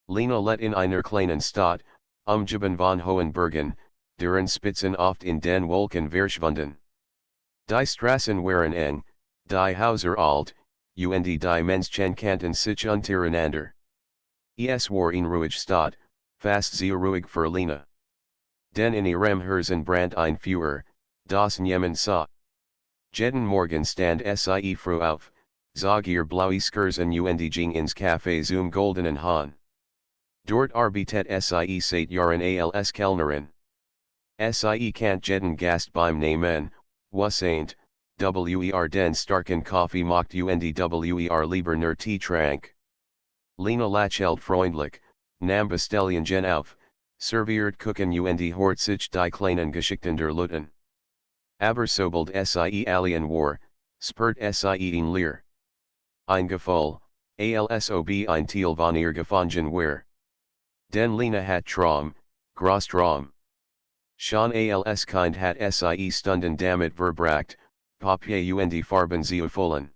Lena let in einer kleinen Stadt, umgeben von Hohenbergen, deren Spitzen oft in den Wolken verschwunden. Die Straßen waren eng, die Häuser alt, und die Menschen kannten sich untereinander. Es war eine ruhige Stadt, fast sehr ruhig für Lena. Denn in ihrem Herzen brand ein Feuer, das niemand sah. Jeden Morgen stand sie früh auf, zog ihr blaue Skirsen und ging ins Café zum Goldenen Hahn. Dort arbeitet sie seit Jahren als Kellnerin. Sie kennt jeden Gast beim Namen, was eint, den starken Kaffee macht und lieber nur Tee trank. Lena lächelt freundlich, nahm Bestellungen auf, serviert Kuchen und hört sich die kleinen Geschichten der Leuten. Aber sobald sie alien war, spürt sie ein Leer. Ein Gefühl, als ob ein Teil von ihr gefangen war. Den Lena hat Traum, groß Traum. Schon als Kind hat sie Stunden damit verbracht, Papier und Farben zu füllen.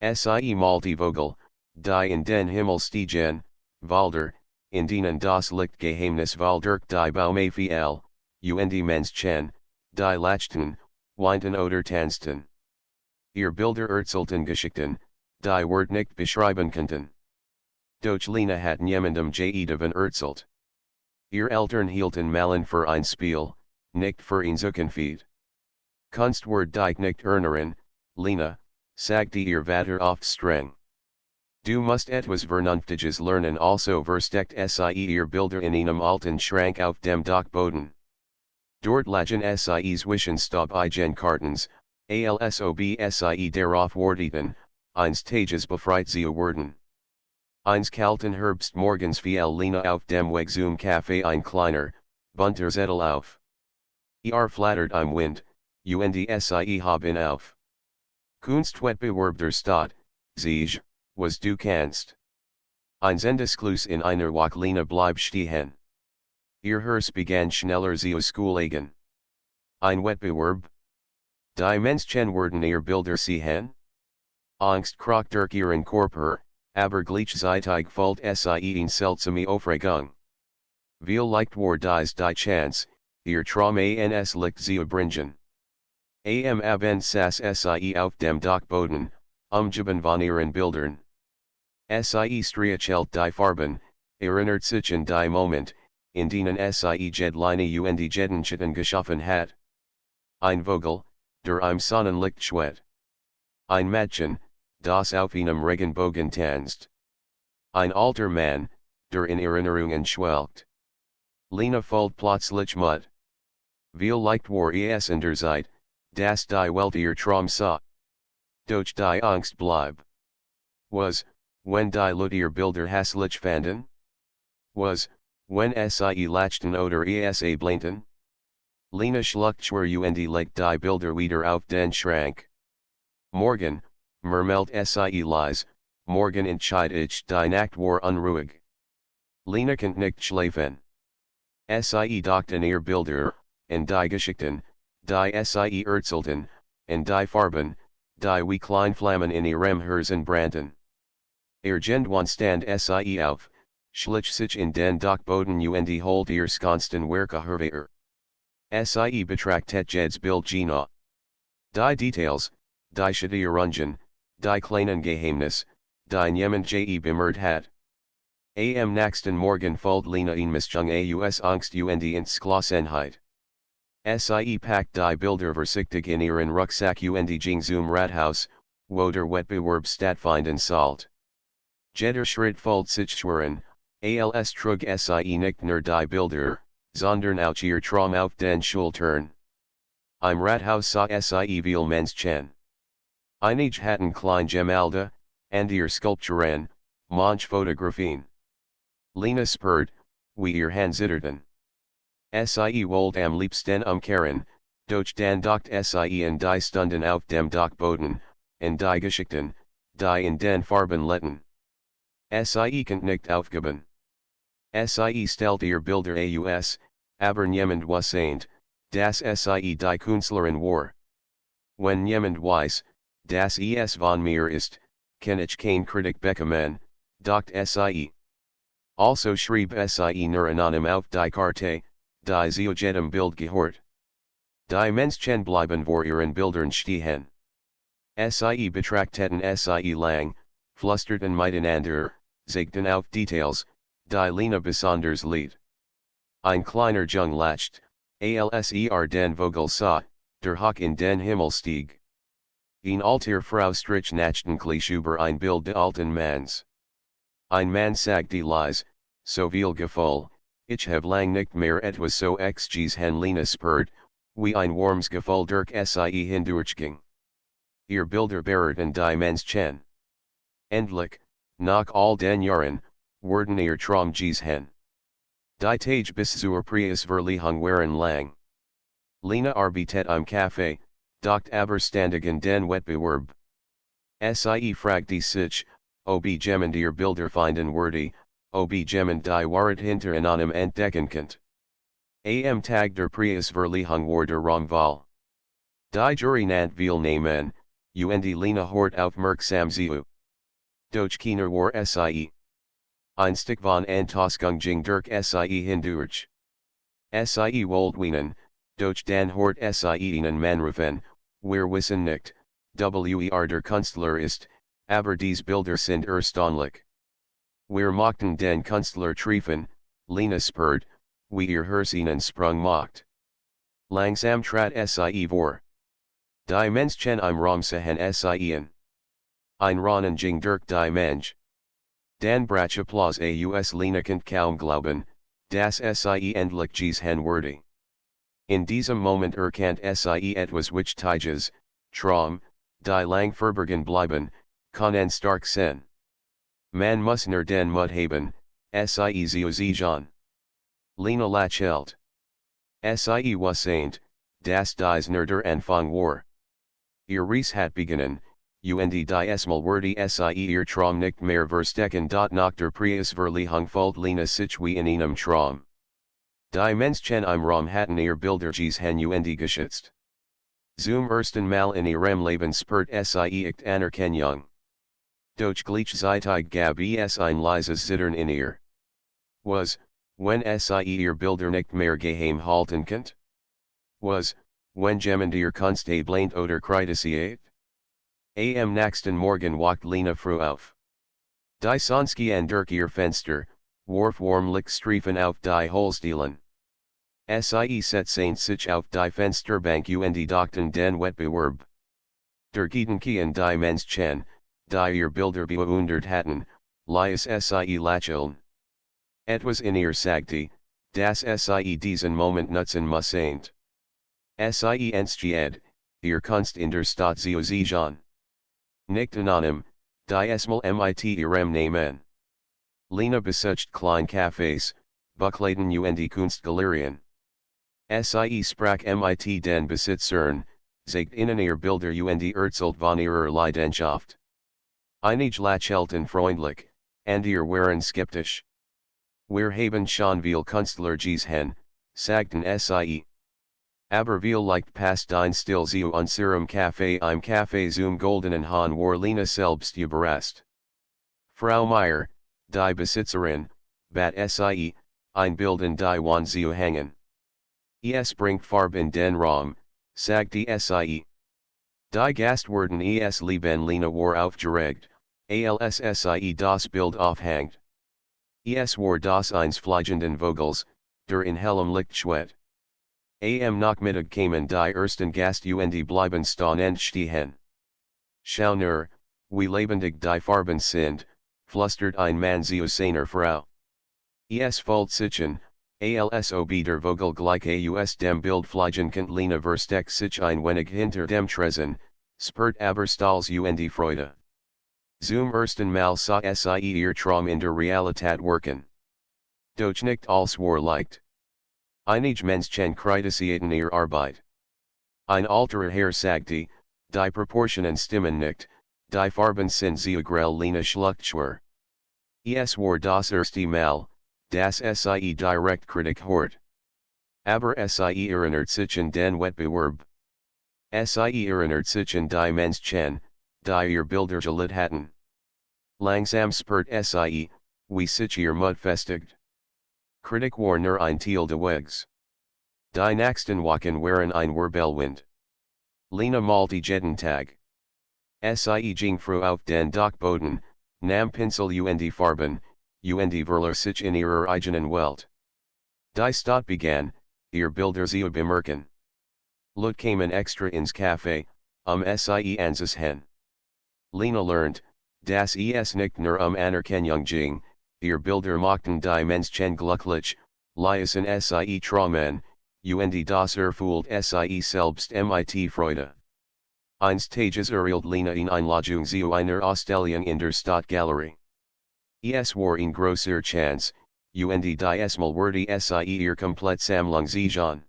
Sie malte Vogel, die in den Himmel stiegen, Wälder, in denen das Lichtgeheimnis weil durch die Baume fiel, und Menschen, die lachten, weinten oder tanzten. Ihr Bilder erzählten Geschichten, die Wort nicht beschreiben konnten. Doch Lena hat niemandem davon erzählt. Ihr Eltern hielten Malen für ein Spiel, nicht für ein Zukunft. Kunstwort dich nicht erinnern, Lena, sagte ihr Vater oft streng. Du musst etwas Vernünftiges lernen also versteckt sie ihr Bilder in einem alten Schrank auf dem Dachboden. Dort lagen sie's Wissenstab igen Kartons, als ob sie darauf warteten, eines Tages befreit zu werden. Eines kalten Herbst morgens fiel Lena auf dem Weg zum Café ein kleiner, bunter Zettel auf. Flattert im Wind, und sie haben auf. Kunstwettbewerb der Stadt, Sieg, was du kannst. Ein Endesschluss in einer Woche Lena bleib stehen. Ihr Herz begann schneller zu schlagen. Ein Wettbewerb? Die Menschen werden ihr Bilder sehen? Angst krach durch ihren Körper, aber gleichzeitig fühlt sie eine seltsame Aufregung. Vielleicht war dies die Chance, ihr Traum ans Licht zu bringen. Abend saß sie auf dem Dachboden, umgeben von ihren Bildern. Sie streichelt die Farben, erinnert sich an die Moment, in denen sie Jedline und Jedenschatten geschaffen hat. Ein Vogel, der im Sonnenlicht schwebt. Ein Mädchen, das auf einem Regenbogen tanzt. Ein alter Mann, der in Erinnerungen schwelgt. Lena fühlt plötzlich Mut. Vielleicht war es in der Zeit, dass die Welt ihr Traum sah. Doch die Angst blieb. Was, wenn die Leute ihr Bilder hässlich fanden? Was, wenn sie lachten oder es ablehnten? Lena schluckt schwer und legt die Bilder wieder auf den Schrank. Morgen, murmelt sie leise, morgen entscheid ich die Nacht war unruhig. Lena kann nicht schlafen. Sie dacht an ihr Bilder, an die Geschichten, die sie erzählten, an die Farben, die wie kleine Flammen in ihrem Herzen brannten. Irgendwann stand sie auf, schlich sich in den Dachboden und holt ihr Skonsten Werke hervor. Sie betrachtet jedes Bild genau. Die Details, die Schilderungen, die kleinen Geheimnisse, die niemand bemerkt hat. Am nächsten Morgen fühlt Lena eine Mischung aus Angst und Entschlossenheit. Sie packt die Bilder vorsichtig in ihren Rucksack und ging zum Rathaus, wo der Wettbewerb stattfinden sollte. Jeder Schritt fühlt sich schwer als trug sie nicht nur die Bilder, sondern auch ihr Traum auf den Schultern. Im Rathaus sah sie viele Menschen. Einige hatten kleine Gemälde, andere Skulpturen, manche Fotografien. Lena spürt, wie ihr Hand zitterten. Sie wollte am liebsten umkehren, doch dann dacht sie an die Stunden auf dem Dachboden, an die Geschichten, die in den Farben letten. Sie kann nicht aufgeben. Sie stellt ihr Bilder aus, aber niemand weiß, dass sie die Künstlerin war. Wenn niemand weiß, dass es von mir ist, kann ich kein Kritik bekommen, dacht sie. Also schrieb sie nur anonym auf die Karte, die sie jedem Bild gehört. Die Menschen bleiben vor ihren Bildern stehen. Sie betrachteten sie lang, flusterten miteinander, zeigten auf Details, die Lena besonders lied. Ein kleiner Jung lacht, als den Vogel sah, der hoch in den Himmel stieg. Een alter Frau strich nachdenklich über ein Bild des alten Manns. Ein Mann sagte leise, so viel Gefühl, ich hab lang nicht mehr etwas so gesehen Lena spürt, wie ein warmes Gefühl durch sie hindurchging. Ihr Bilder berührten die Menschen. Endlich, nach all den Jahren, wurden ihr Traum gesehen. Die Tage bis zur Preisverleihung waren lang. Lena arbeitet im Café, doch aber ständig in den Wettbewerb. Sie fragte sich, ob jemand ihr Bilder finden würde, ob jemand die Wahrheit hinter anonym entdecken könnt. Am Tag der Preisverleihung war der Rangwahl. Die Jury nannt viel Namen, und Lena hort aufmerksam zu. Doch keiner war sie. Ein Stück von Enttäuschung ging durch sie hindurch. Sie wollten, doch dann hort sie einen Mann rufen, wir wissen nicht, wer der Künstler ist, aber diese Bilder sind erstaunlich. Wir mochten den Künstler treffen, Lena spürt, wie ihr Herz einen Sprung macht. Langsam trat sie vor. Die Menschen im Raum sahen sie. Ein Ronnen ging durch die Menge. Dan brach Applaus aus Lena konnte kaum glauben, dass sie endlich gesehen wurde. In diesem Moment erkannte sie etwas wichtiges, Traum, die lang verborgen bleiben, können stark sein. Man muss nur den Mut haben, sie zu sehen. Lena lächelte. Sie wusste, dass dies nur der Anfang war. Ihr Reis hat begonnen, und diesmal wurde sie ihr Traum nicht mehr verstecken. Nach der Preisverleihung folgt Lena sich wie in einem Traum. Die Menschen im Raum hatten ihr Bilder gesehen und geschätzt. Zum ersten Mal in ihrem Leben spürt sie echt Anerkennung. Doch gleichzeitig gab es ein leises Zittern in ihr. Was, wenn sie ihr Bilder nicht mehr geheim halten konnte? Was, wenn jemand ihr Kunst ablehnt oder kritisiert? Am nächsten Morgen wacht Lena früh auf. Die Sonne durch ihr Fenster, warf warm Lichtstreifen auf die Holzdielen. Sie setzten sich auf die Fensterbank und dachten den Wettbewerb. Der Gedanke an die Menschen, die ihr Bilder bewundert hatten, ließ sie lächeln. Etwas in ihr sagte, dass sie diesen Moment nutzen müssen. Sie entschied, ihr Kunst in der Stadt zu sehen. Nicht anonym, diesmal mit ihrem Namen. Lena besucht kleine Cafés, Buchläden und Kunstgalerien. Sie sprach mit den Besitzern, zeigt ihnen ihr Bilder und erzählt von ihrer Leidenschaft. Einige lächelten freundlich, andere waren skeptisch. Wir haben schon viel Künstler gesehen, sagten sie. Aber vielleicht passt ein Stil zu unserem Café im Café zum Goldenen Hahn war Lena selbst überrascht. Frau Meier, die Besitzerin, bat sie, ein Bild in die Wand zu hängen. Es bringt Farbe in den Raum, sagte sie. Die Gastwirtin es lieben Lena war aufgeregt, als sie das Bild aufhängt. Es war das eines fliegenden Vogels, der in hellem Licht schwebt. Am Nachmittag kamen die ersten Gäste und bleiben stehen. Schau nur, wie lebendig die Farben sind, flüstert ein Mann zu seiner Frau. Es folgt sichern, als ob der Vogel gleich aus dem Bild fliegen konnte. Lena versteckt sich ein wenig hinter dem Tresen, spürt aber Stolz und Freude. Zum ersten Mal sah sie ihr Traum in der Realität wirken. Doch nicht alles war leicht. Einige Menschen kritisierten ihre Arbeit. Ein alter Herr sagte, die Proportionen stimmen nicht, die Farben sind zu grell. Lena schluckte schwer. Es war das erste Mal, dass sie direkt Kritik hört. Aber sie erinnert sich an den Wettbewerb. Sie erinnert sich an die Menschen, die ihr Bilder gelitten hatten. Langsam spürt sie, wie sich ihr Mut festigt. Kritik war nur ein Teil des Wegs. Die nächsten Wochen waren ein Wirbelwind. Lena malte jeden Tag. Sie ging früh auf den Dachboden, nahm Pinsel und Farben, und verlor sich in ihrer eigenen Welt. Die Stadt begann, ihr Bilder zu bemerken. Leute kamen extra ins Café, Sie anzusehen. Lena lernt, dass es nicht nur Anerkennung ging, ihr Bilder machten die Menschen glücklich, ließen Sie träumen, und das erfüllt Sie selbst mit Freude. Eines Tages erhielt Lena eine Einladung zu einer Ausstellung in der Stadtgalerie. Es war eine große Chance, und diesmal wurde Sie ihr komplett Sammlung sehen.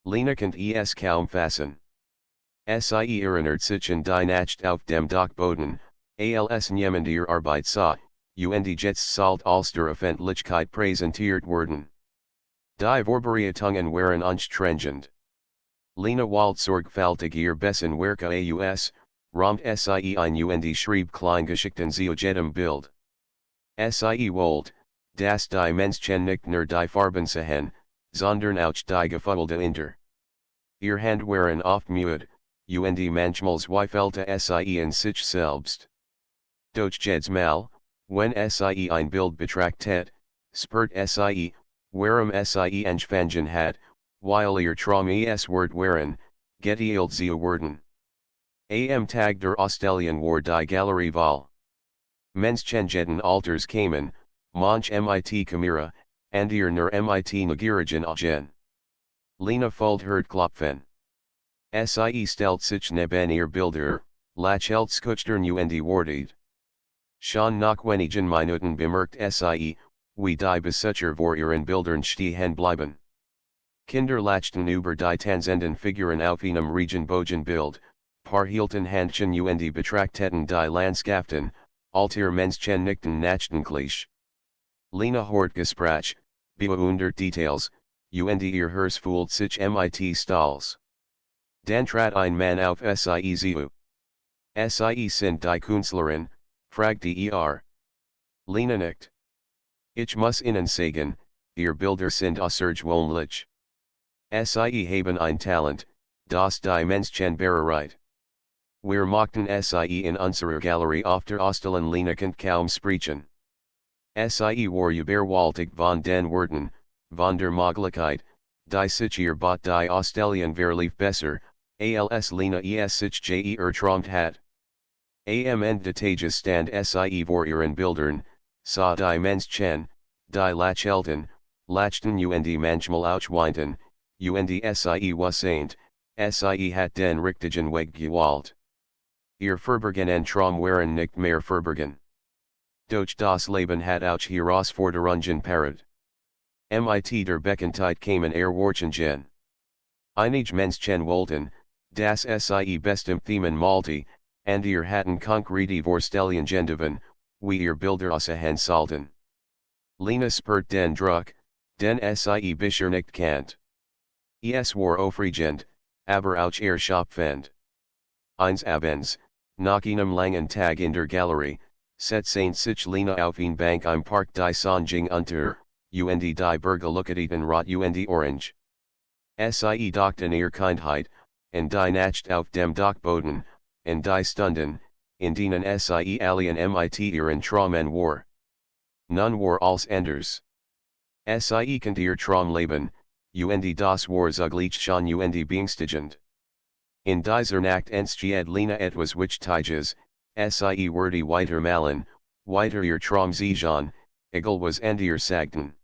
Lena konnte es kaum fassen. Sie erinnert sich an die Nacht auf dem Dachboden, als niemand ihr Arbeit sah, und jetzt sollte als der Öffentlichkeit präsentiert werden. Die Vorbereitungen waren anstrengend. Lena wollte sorgfältig ihr Bessen werke aus, rahmt Sie ein und schrieb Kleingeschichten zu jedem Bild. Sie wollte, dass die Menschen nicht nur die Farben sehen, sondern auch die Gefühle dahinter. Ihr Hand waren oft müde, und manchmal zweifelte Sie in sich selbst. Doch jedes Mal, wenn Sie ein Bild betrachtet, spürt Sie, warum Sie angefangen hat, weil ihr Träume es wert waren, geteilt zu werden. Am Tag der Ausstellung war die Galerie voll. Menschen jeden Alters kamen, manch mit Kamera, und ihr nur mit negierigen Augen. Lena fühlt Herzklopfen. Sie stellt sich neben ihr Bilder, lächelt schüchtern und wortet. Schon nach wenigen Minuten bemerkt Sie, wie die Besitzer vor ihren Bildern stehen bleiben. Kinder lachten über die tanzenden Figuren auf einem Regenbogenbild, paar hielten Handchen und betrachteten die Landschaften, alter Menschen nickten nachdenklich. Lena hört Gespräch, bewundert Details, und ihr Herz fühlt sich mit stolz. Dann trat ein Mann auf Sie zu. Sie sind die Künstlerin, fragte Lena nickt. Ich muss Ihnen sagen, ihr Bilder sind außergewöhnlich. Sie haben ein Talent, das die Menschen bereit. Wir machten Sie in unserer Galerie auf der Ausstellung. Lena konnte kaum sprechen. Sie war überwältigt von den Worten, von der Möglichkeit, die sich ihr bot die Ausstellung verlief besser, als Lena es sich erträumt hat. Am Ende des Tages stand Sie vor ihren Bildern, sah die Menschen, die lächelten, lachten und manchmal auch weinten, und Sie wusste, Sie hat den richtigen Weg gewählt. Ihr Verborgenen Traum waren nicht mehr verborgen. Doch das Leben hat auch Herausforderungen parat. Mit der Bekanntheit kamen Erwartungen. Einige Menschen wollten, dass Sie bestimmt Themen malte, und ihr hatten konkrete Vorstellungen davon, wie ihr Bilder aussehen sollten. Lena spürt den Druck, den Sie bisher nicht kannt. Es war aufregend, aber auch erschöpfend. Eines Abends, nach einem langen Tag in der Galerie, setzte sich Lena auf eine Bank im Park die Sonne unter, und die Berge leuchteten rot und orange. Sie dachten ihr Kindheit, und die Nacht auf dem Dachboden, und die Stunden, in denen Sie allein mit ihren Träumen war. Nun war alles anders. Sie konnte ihr Traum leben, und das war zugleich schon und beängstigend. In dieser Nacht entsteht Lena etwas Wichtiges, Sie wurde weitermalen, weiter ihr Traum sehen, egal was ihr sagten.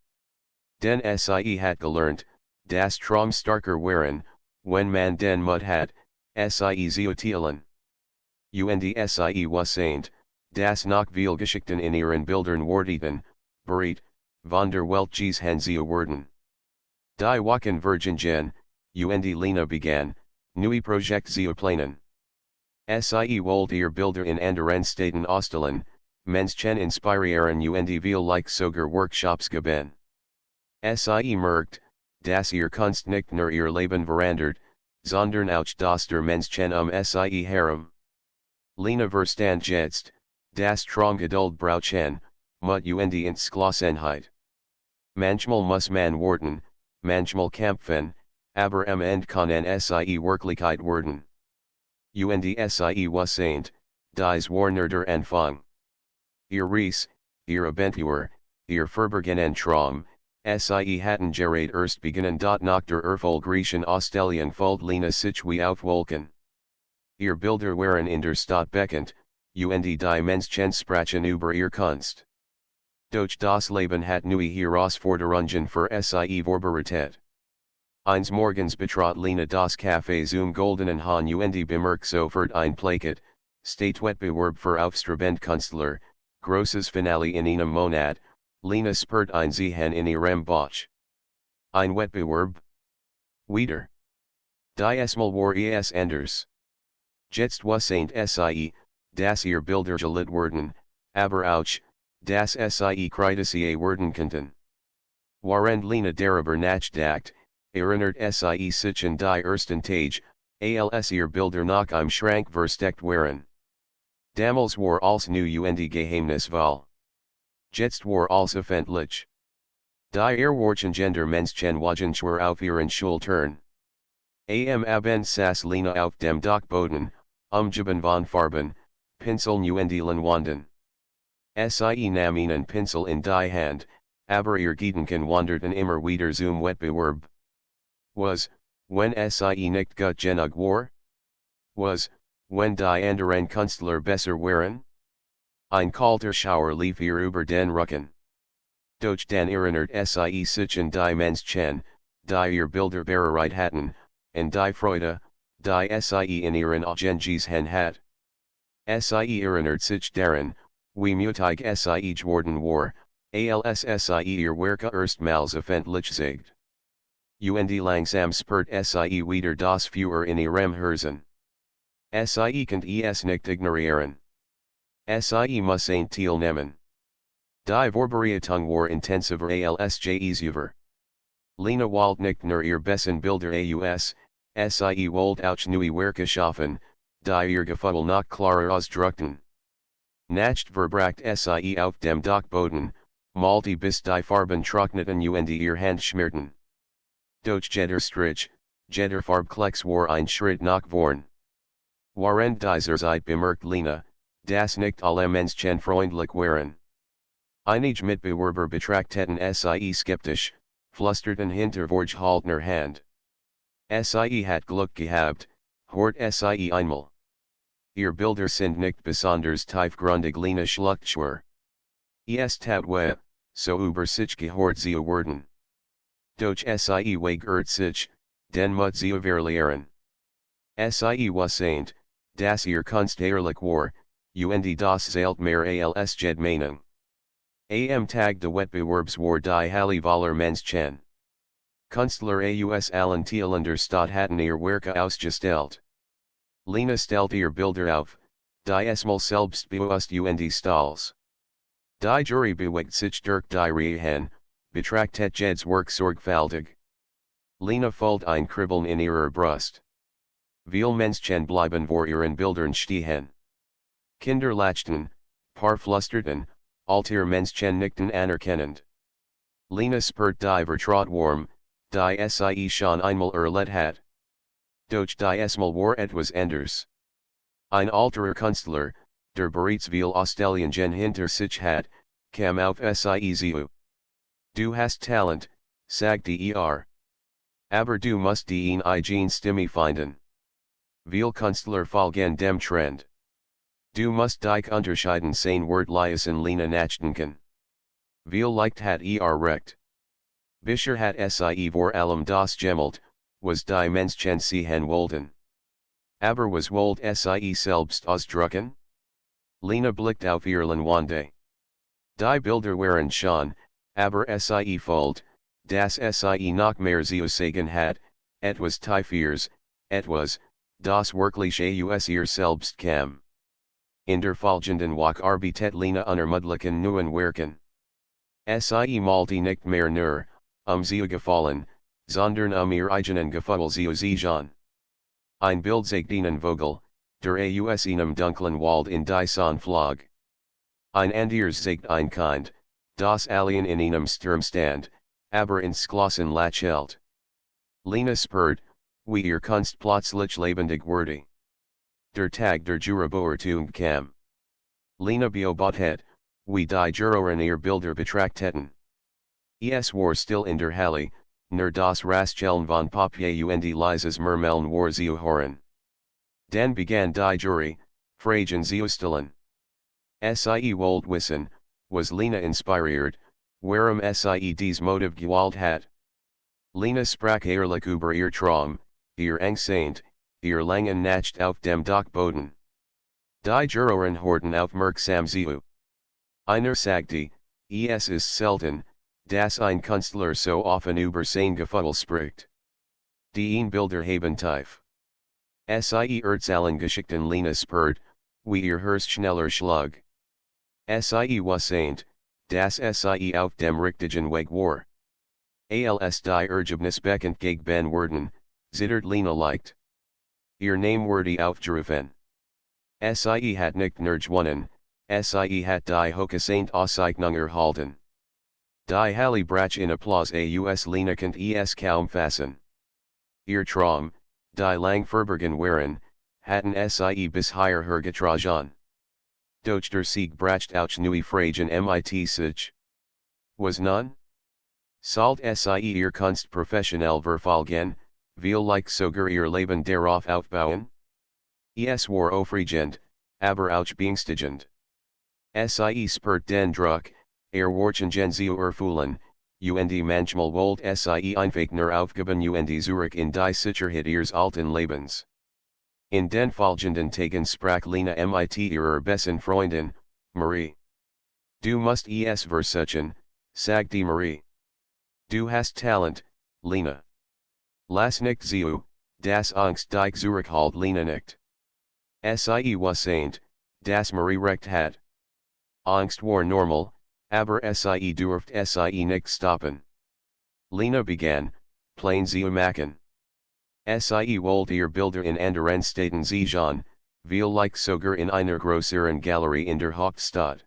Denn Sie hat gelernt, dass Traum starker waren, wenn man den Mut hat, Sie zu teilen. Und Sie wusste, dass noch viel Geschichten in ihren Bildern warteten, bereit, von der Welt gesehen zu werden. Die Wochen vergingen, und Lena begann, neue Projekte zu planen. Sie wollte ihr Bilder in anderen Städten ausstellen, Menschen inspirieren und vielleicht sogar Workshops geben. Sie merkt, dass ihr Kunst nicht nur ihr Leben verändert, sondern auch das der Menschen Sie herum. Lena verstand jetzt, dass Traum Geduld brauchen, mut und ins Glossenheit. Manchmal muss man warten, manchmal kämpfen, aber am Ende kann sie Wirklichkeit werden. Und sie was ain't, dies war nur der Anfang. Ihr Reis, ihr Abenteuer, ihr Verborgenen Traum, sie hatten gerät erst beginnen nach der erfolgreichen Ausstellung folgt Lena sich wie auf Wolken. Ihr Bilder waren in der Stadt bekannt, und die Menschen sprachen über ihr Kunst. Doch das Leben hat neue Herausforderungen für sie vorbereitet. Eines Morgens betrat Lena das Café zum Goldenen Hahn und bemerkt sofort ein Plakat, Statuettbewerb für Aufstrebend Künstler, großes Finale in einem Monat, Lena spurt ein Ziehen in ihrem Bauch. Ein Wettbewerb? Wieder. Diesmal war es anders. Jetzt wasn't sie, dass ihr Bilder gelitten werden, aber auch, dass sie kritisiert werden konnten. Während Lena darüber nachdacht, erinnert sie sich an die ersten Tage, als ihr Bilder nach im Schrank versteckt waren. Damals war als new und geheimnisvoll. Jetzt war als öffentlich. Die Erwartungen Menschen wagen schwer auf ihren Schultern. Am Abend saß Lena auf dem Dachboden, umgeben von Farben, Pinseln und Leinwanden. Sie nahm einen Pinsel in die Hand, aber ihr Gedanken wanderten immer wieder zum Wettbewerb. Was, wenn sie nicht gut genug war? Was, wenn die anderen Künstler besser waren? Ein kalter Schauer lief ihr über den Rücken. Doch dann erinnert sie sich an die Menschen, die ihr Bilder bereit hatten, und die Freude, die sie in ihren Augen gesehen hat. Sie erinnert sich daran, wie mutig sie geworden war, als sie ihr Werke erstmals öffentlich zeigt. Und langsam spürt sie wieder das Feuer in ihrem Herzen. Sie konnte es nicht ignorieren. Sie muss ein teilnehmen. Die Vorbereitung war intensiver als je easier. Lena wollte nicht nur ihr besten Bilder aus, sie wollte auch neue Werke schaffen, die ihr Gefühl noch klarer ausdrückten. Nacht verbracht sie auf dem Dachboden, malte bis die Farben trockneten und ihr Hand schmierten. Doch jeder Strich, jeder Farbklecks war ein Schritt nach vorn. Während dieser Zeit bemerkt Lena, dass nicht alle Menschen freundlich waren. Einige Mitbewerber betrachteten sie skeptisch, flüsterten hinter vorgehaltener Hand. Sie hat Glück gehabt, hort sie einmal. Ihr Bilder sind nicht besonders tiefgründig, Lena schluckt schwer. Es tat weh, so über sich gehört sie werden. Doch sie weigert sich, den Mut sie verlieren. Sie wasn't, dass ihr Kunst ehrlich war, und das zählt mehr als jede Meinung. Am Tag de Wettbewerbs war die Halle voller Menschen. Künstler aus allen Teilen der Stadt hatten ihr Werke ausgestellt. Lena stellt ihr Bilder auf, diesmal selbstbewusst und stolz. Die Jury bewegt sich durch die Reihen, betrachtet jedes Werk sorgfältig. Lena fühlt ein Kribbeln in ihrer Brust. Viele Menschen bleiben vor ihren Bildern stehen. Kinder lachten, paar flüsterten, ältere Menschen nickten anerkennend. Lena spürt die Vertraut warm, die sie schon einmal erlebt hat. Doch diesmal war etwas anders. Ein älterer Künstler, der bereits viele Ausstellungen hinter sich hat, kam auf sie zu. Du hast Talent, sagte aber du musst deine eigene Stimme finden. Viele Künstler folgen dem Trend. Du musst dich unterscheiden, sein Wort lesen Lena nachdenken. Viel Licht hat recht. Bisher hat sie vor allem das gemacht, was die Menschen sehen wollten. Aber was wollt sie selbst ausdrücken? Lena blickt auf ihr Leinwand. Die Bilder waren schon, aber sie fühlt, dass sie noch mehr zu sagen hat, etwas tiefers, etwas, das wirkliche aus ihr selbst kam. In der folgenden Woche arbeitet Lena an möglichen neuen Werken. Sie malte nicht mehr nur, zu gefallen, sondern ihr eigenen Gefühl zu sichern. Ein Bild zeigt einen Vogel, der aus einem dunklen Wald in die Sonne flog. Ein anderes Zeigt ein Kind, das Alien in einem Sturmstand, aber ins Glossen lachelt. Lena spurt, wie ihr Kunst plötzlich lebendig wurde. Der Tag der Jurabeurteilung kam. Lena beobachtet, wie die Juroren ihr Bilder betrachteten. Es war still in der Halle, nur das Rascheln von Papier und Lises Murmeln war zu hören. Dann begann die Jury, Fragen zu stellen. Sie wollt wissen, was Lena inspiriert, warum sie dies Motiv gewählt hat. Lena sprach ehrlich über ihr Traum, ihr Angst, ihr langen Nacht auf dem Dachboden. Die Juroren horten aufmerksam zu. Einer sagte, es ist selten, dass ein Künstler so offen über sein Gefühl spricht. Die Bilder haben tief. Sie erzählen Geschichten. Lena spurt, wie ihr Herz schneller schlug. Sie wusste, dass sie auf dem richtigen Weg war. Als die Ergebnis bekannt gegeben wurden, zittert Lena leicht. Ihr Name wurde aufgerufen. Sie hat nicht nur gewonnen, sie hat die hochgesainte Auszeichnung erhalten. Die Halle brach in Applaus aus. Lena konnte es kaum fassen. Ihr Traum, die lang verborgen waren, hatten sie bisher hergetragen. Doch der Sieg bracht auch neue Fragen mit sich. Was nun? Sollt sie ihr Kunst professionell verfolgen, vielleicht sogar ihr Leben darauf aufbauen? Es war aufregend, aber auch beängstigend. Sie spürt den Druck, Erwartungen zu erfüllen, und manchmal wollt sie einfach nur aufgeben und zurück in die Sicherheit ihres alten Lebens. In den folgenden Tagen sprach Lena mit ihrer besten Freundin, Marie. Du musst es versuchen, sagte Marie. Du hast Talent, Lena. Lass nicht zu, das Angst dich zurückhält. Lena nicht. Sie wusste, dass Marie recht hat. Angst war normal, aber sie durfte sie nicht stoppen. Lena begann, Pläne zu machen. Sie wollte ihr Bilder in anderen Städten sehen, vielleicht sogar in einer größeren Galerie in der Hauptstadt.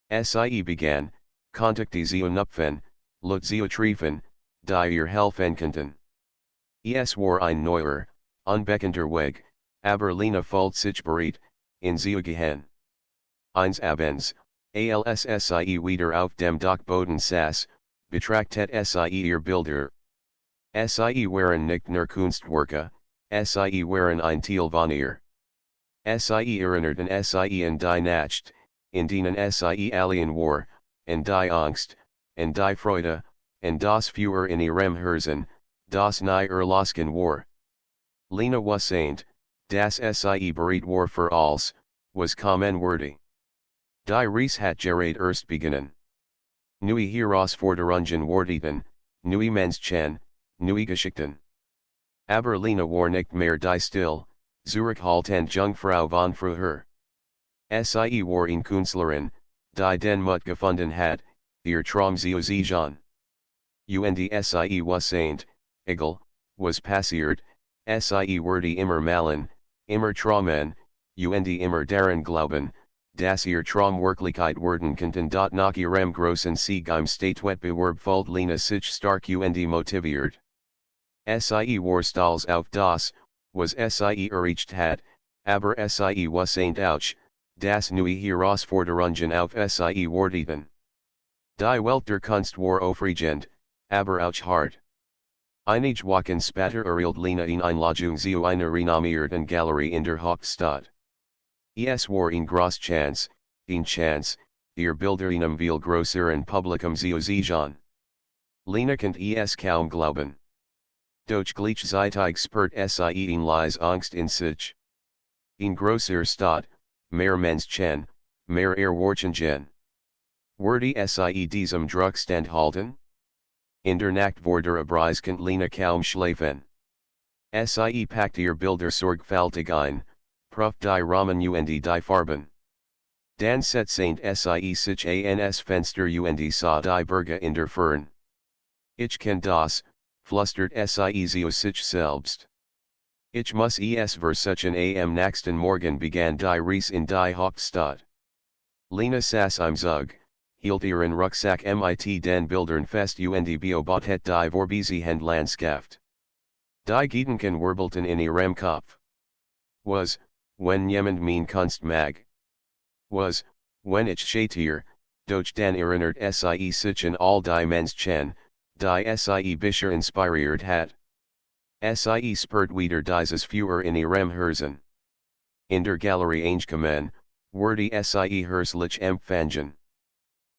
Sie begann, Kontakte zu knüpfen, Leute zu treffen, die ihr helfen könnten. Es war ein neuer, unbekannter Weg, aber Lena fühlt sich bereit, ihn zu gehen. Eines Abends, als sie wieder auf dem Dachboden saß, betrachtet sie ihr Bilder. Sie waren nicht nur Kunstwerke, sie waren ein Teil von ihr. Sie erinnerten sie an die Nacht, in denen sie allein war, an die Angst, an die Freude, an das Feuer in ihrem Herzen, das nie erloschen war. Lena wusste, dass sie bereit war für alles, was kommen würde. Die Reise hat gerade erst beginnen. Neue Herausforderungen warteten, neue Menschen, neue Geschichten. Aber Lena war nicht mehr die still, zurückhaltend Jungfrau von früher. Sie war eine Künstlerin, die den Mut gefunden hat, ihr Traum zu sehen. Und sie wusste, egal, was passiert, sie würde immer malen, immer träumen, und immer daran glauben, dass ihr Traum Wirklichkeit werden könnten. Nach ihrem großen Sieg im Statuettbewerb fühlt Lena sich stark und motiviert. Sie war stolz auf das, was sie erreicht hat, aber sie wusste auch, dass neue Herausforderungen auf sie warteten. Die Welt der Kunst war aufregend, aber auch hart. Einige Wochen später erhielt Lena eine Einladung zu einer renommierten Galerie in der Hauptstadt. Es war eine große Chance, ihr Bilder einem viel größeren Publikum zu sehen. Lena konnte es kaum glauben. Doch gleichzeitig spürt sie eine leise Angst in sich. In größer Stadt, mehr Menschen, mehr Erwartungen. Würde sie diesem Druck standhalten? In der Nacht vor der Abreise konnte Lena kaum schlafen. Sie packte ihr Bilder sorgfältig ein, prüft die Rahmen und die Farben. Dann setzte sie sich ans Fenster und sah die Berge in der Ferne. Ich kann das, flüstert sie zu sich selbst. Ich muss es versuchen. Am nächsten Morgen begann die Reise in die Hauptstadt. Lena saß im Zug, hielt ihren Rucksack mit den Bildern fest und beobachtet die vorbeziehende Landschaft. Die Gedanken wirbelten in ihrem Kopf. Was, wenn jemand mein Kunst mag? Was, wenn ich Shatier, doch dann erinnert sich an all die Menschen, die bisher inspiriert hat. Spurt wieder dieses Feuer in ihrem Herzen. In der Galerie eingekommen, wurde herzlich empfangen.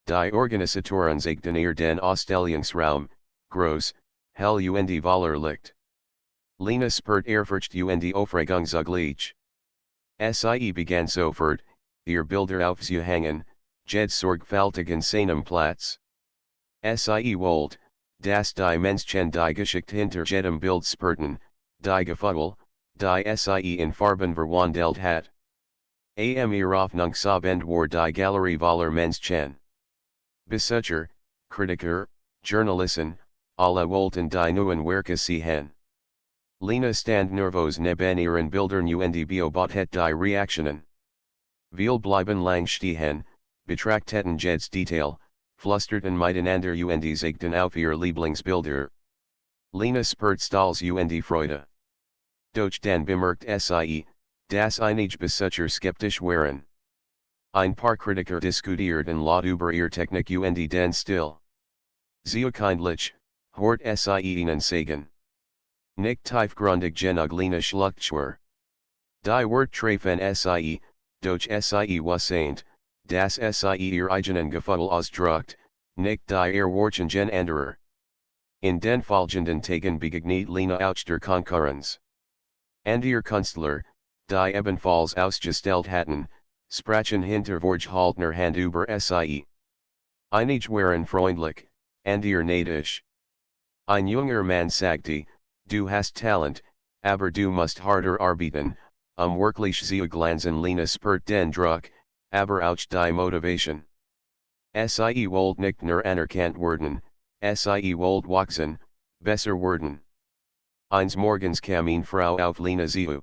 Die Organisatoren zeigten ihr den Ausstellungsraum, groß, hell und wohlerlicht. Lena spurt Ehrfurcht und Aufregung zugleich. Begann sofort, ihr Bilder aufzuhängen, jed sorgfältig in seinem Platz. Wollt, dass die Menschen die Geschichte hinter jedem Bild spurten, die Gefühle, die in Farben verwandelt hat. Ihre Hoffnungsabend war die Galerie voller Menschen. Besucher, Kritiker, Journalisten, alle wollten die neuen Werke sehen. Lena stand nervös neben ihren Bildern und beobachtet die Reaktionen. Wir bleiben lang stehen, betrachteten jedes Detail, flusterten miteinander und zeigten auf ihr Lieblingsbilder. Lena spürt Stolz und Freude. Doch dann bemerkt dass einige Besucher skeptisch waren. Ein paar Kritiker diskutierten laut über ihre Technik und den Stil. Sehr kindlich, hort ihnen sagen. Nicht tiefgründig genug Lena schluckt schwer. Die Wort treffen doch wasseint, dass ihr eigenen Gefühl ausdrückt, nicht die Erwartungen anderer. In den folgenden Tagen begegnet Lena auch der Konkurrenz. Andere Künstler, die ebenfalls ausgestellt hatten, sprachen hinter Vorgehaltener Hand über Einige waren freundlich, andere neidisch. Ein junger Mann sagte, du hast Talent, aber du musst harder arbeiten, wirklich zu glanzen. Lena spürt den Druck, aber auch die Motivation. Wollt nicht nur anerkannt werden, wollt wachsen, besser werden. Eines Morgens kam eine Frau auf Lena zu.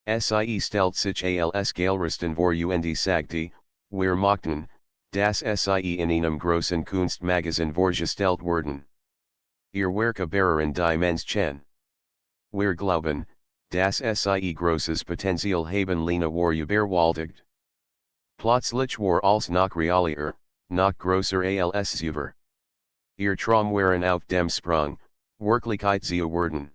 Stellt sich als Galeristin vor und sagte, wir möchten, dass in einem großen Kunstmagazin vorgestellt werden. Ihr Werke behren die Menschen. Wir glauben, dass großes Potenzial haben. Lena war überwältigt. Plötzlich war alles noch realer, noch größer als zuvor. Ihr Traum waren auf dem Sprung, Wirklichkeit zu werden.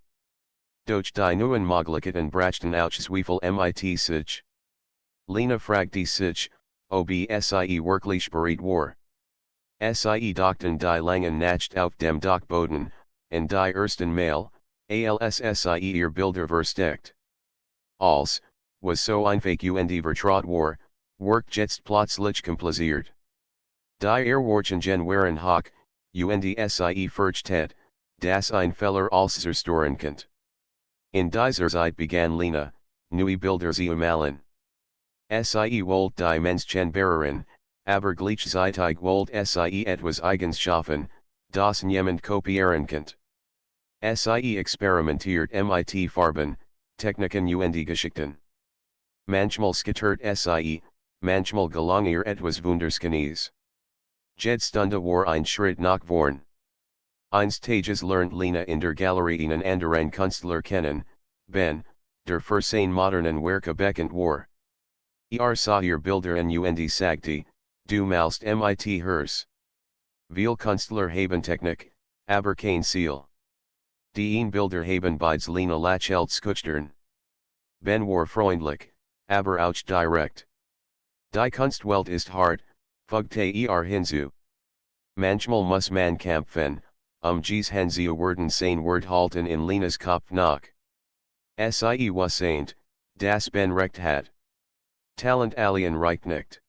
Doch die neuen Möglichkeiten brachten auch Zweifel mit sich. Lena fragte sich, ob wirklich bereit war. Dachten die langen Nacht auf dem Dachboden, und die ersten Mal, als ihr Bilder versteckt. Als, was so einfach und vertraut war, work jetzt plötzlich kompliziert. Die Erwartungen waren hoch, und fürchtet, dass ein Fehler als zerstören könnte. In dieser Zeit begann Lena, neue Bilder zu malen. Wollt die Menschen behren, aber gleichzeitig wollt etwas Eigens schaffen, das niemand kopieren könnte. Experimentiert mit Farben, Techniken und Geschichten. Manchmal scattert manchmal gelang ihr etwas Wunderschönes. Jede Stunde war ein Schritt nach vorn. Eines Tages lernt Lena in der Galerie einen anderen Künstler kennen, Ben, der für seine modernen Werke bekannt war. Sah ihr Bilder und sagte, du malst mit Hers. Viele Künstler haben Technik, aber kein Ziel. Die Bilder haben beides Lena lächelt schüchtern. Ben war freundlich, aber auch direkt. Die Kunstwelt ist hart, fügte hinzu. Manchmal muss man kämpfen, gesehen zu werden. Sein Wort halten in Lenas Kopf nach. Wasseint, das Ben recht hat. Talent alien reicht nicht.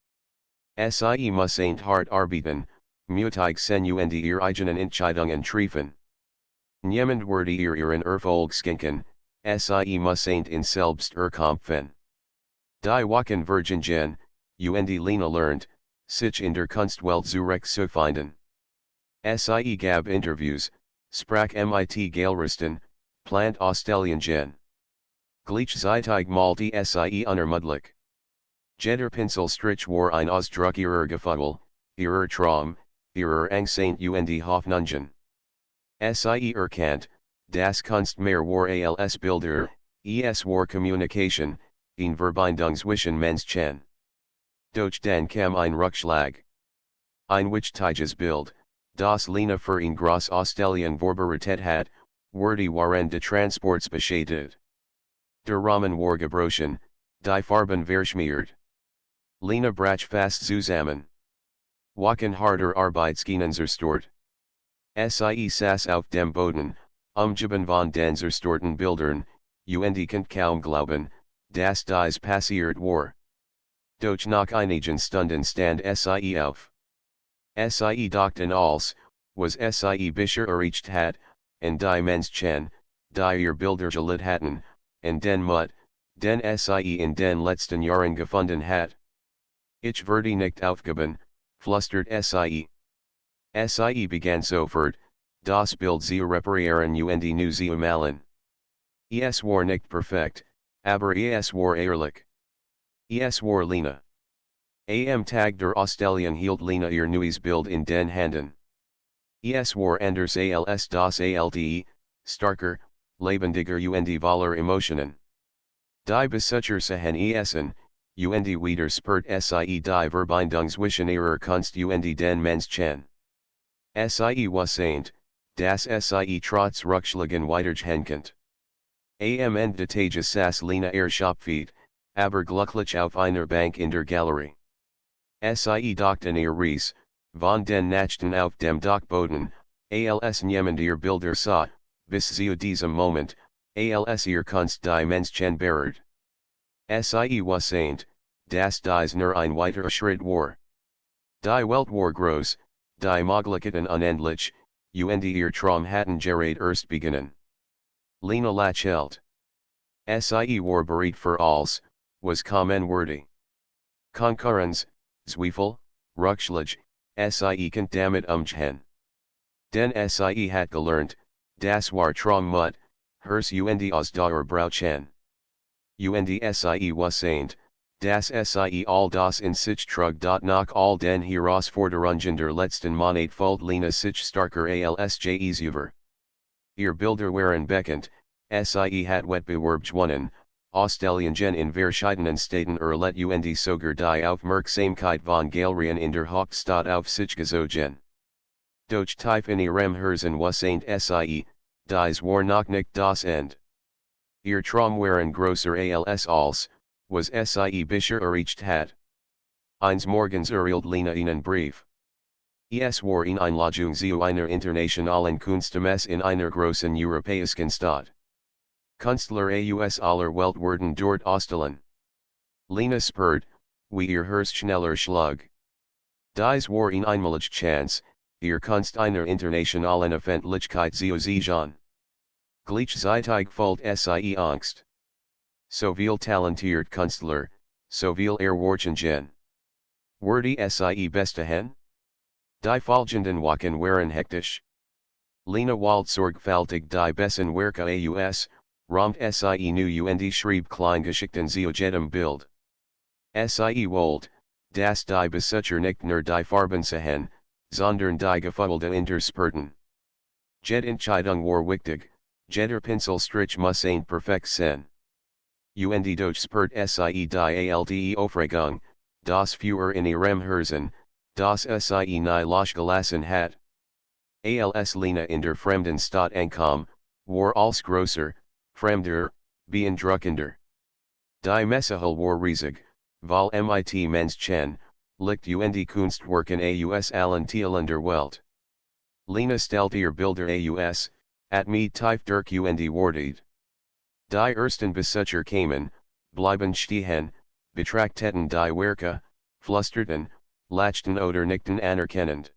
Musseint hart arbeiten, mutig sein und ihr eigenen Entscheidungen treffen. Niemand würde ihren Erfolg schenken, musseint in selbst erkämpfen. Die Wochen vergingen, und Lena lernt, sich in der Kunstwelt zurecht zu finden. Gab Interviews, sprach mit Galeristen, plant Ausstellungen. Gleichzeitig malte unermüdlich. Jeder Pinselstrich war ein Ausdruck ihrer Gefühle, ihrer Traum, ihrer Angst und Hoffnungen. Sie erkannt, das Kunstmeer war als Bilder, es war Kommunikation, in Verbindung zwischen Menschen. Doch dann kam ein Rückschlag. Ein wichtiges Bild, das Lena für ein groß Ausstellung vorbereitet hat, wurde waren de Transports beschädigt. Der Rahmen war gebrochen, die Farben verschmiert. Lena brach fast zusammen. Wachen harter Arbeitsgenen zerstört. Sie saß auf dem Boden, umgeben von den zerstörten Bildern, und konnte kaum glauben, dass dies passiert war. Doch nach einigen Stunden stand Sie auf. Sie dachten als, was Sie bisher erreicht hat, und die Menschen, die ihr Bilder gelid hatten, und den Mut, den Sie in den letzten Jahren gefunden hat. Ich werde nicht aufgeben, flüstert Sie. Sie begann sofort, das Bild zu reparieren und neu zu malen. Es war nicht perfekt, aber es war ehrlich. Es war Lena. Am Tag der Ausstellung hielt Lena ihr neues Bild in den Händen. Es war anders als das alte, starker, lebendiger und voller Emotionen. Die Besucher sahen und wieder spürt Sie die Verbindung zwischen ihrer Kunst und den Menschen. Sie wusste, dass Sie trotz Rückschlagen weitergehen konnte. Am Ende des Tages saß Lena erschöpft, aber glücklich auf einer Bank in der Galerie. Sie dachten ihr Reis, von den Nachten auf dem Dachboden, als niemand ihr Bilder sah, bis zu diesem Moment, als ihr Kunst die Menschen berührt. Sie wusste, dass dies nur ein weiterer Schritt war. Die Welt war groß, die Möglichkeiten unendlich, und ihr Traum hatten gerade erst beginnen. Lena lächelte. Sie war bereit für alles, was kommen würde. Konkurrenz, Zweifel, Rückschlag, Sie konnte damit umgehen. Denn Sie hat gelernt, das war Traum Mut, Hers und aus der Brauchen. Und Sie wusste, dass Sie all das in sich trug nach all den Herausforderungen der letzten Monat fühlt Lena sich starker als je zuvor. Ihr Bilder waren bekannt, Sie hat Wettbewerb gewonnen, Ausstellungen in verschiedenen Städten erlet und sogar die Aufmerksamkeit von Galerien in der Hauptstadt auf sich gezogen. Doch tief in ihrem Herzen wusste Sie, dies war noch nicht das Ende. Ihr Traum waren größer als, was Sie bisher erreicht hat. Eines Morgens erhielt Lena einen Brief. Es war eine Einladung zu einer internationalen Kunstmesse in einer großen europäischen Stadt. Künstler aus aller Welt werden dort ausstellen. Lena spürt, wie ihr Herz schneller schlug. Dies war eine einmalige Chance, ihr Kunst einer internationalen Öffentlichkeit zu sehen. Gleichzeitig fühlt Sie Angst. So viel talentiert Künstler, so viel Erwartungen. Werde Sie bestehen? Die folgenden Wochen waren hektisch. Lena wald sorgfältig die besten Werke aus, rahmt Sie nu und schrieb Kleingeschichten zu jedem Bild. Sie wollte, dass die Besucher nicht nur die Farben sahen, sondern die Gefühle intersperrten. Jede Entscheidung war wichtig, jeder Pinselstrich muss ein perfekt sein. Und doch spürt Sie die alte Aufregung, das Feuer in ihrem Herzen, das Sie nie losgelassen hat. Als Lena in der fremden Stadt ankam, war alles größer, fremder, beeindruckender. Die Messehalle war riesig, weil mit Menschen, Licht und Kunstwerken aus allen Teilen der Welt. Lena stellte ihr Bilder aus, mit tief durch und wortet. Die ersten Besucher kamen, blieben stehen, betrachteten die Werke, flüsterten, lachten oder nickten anerkennend.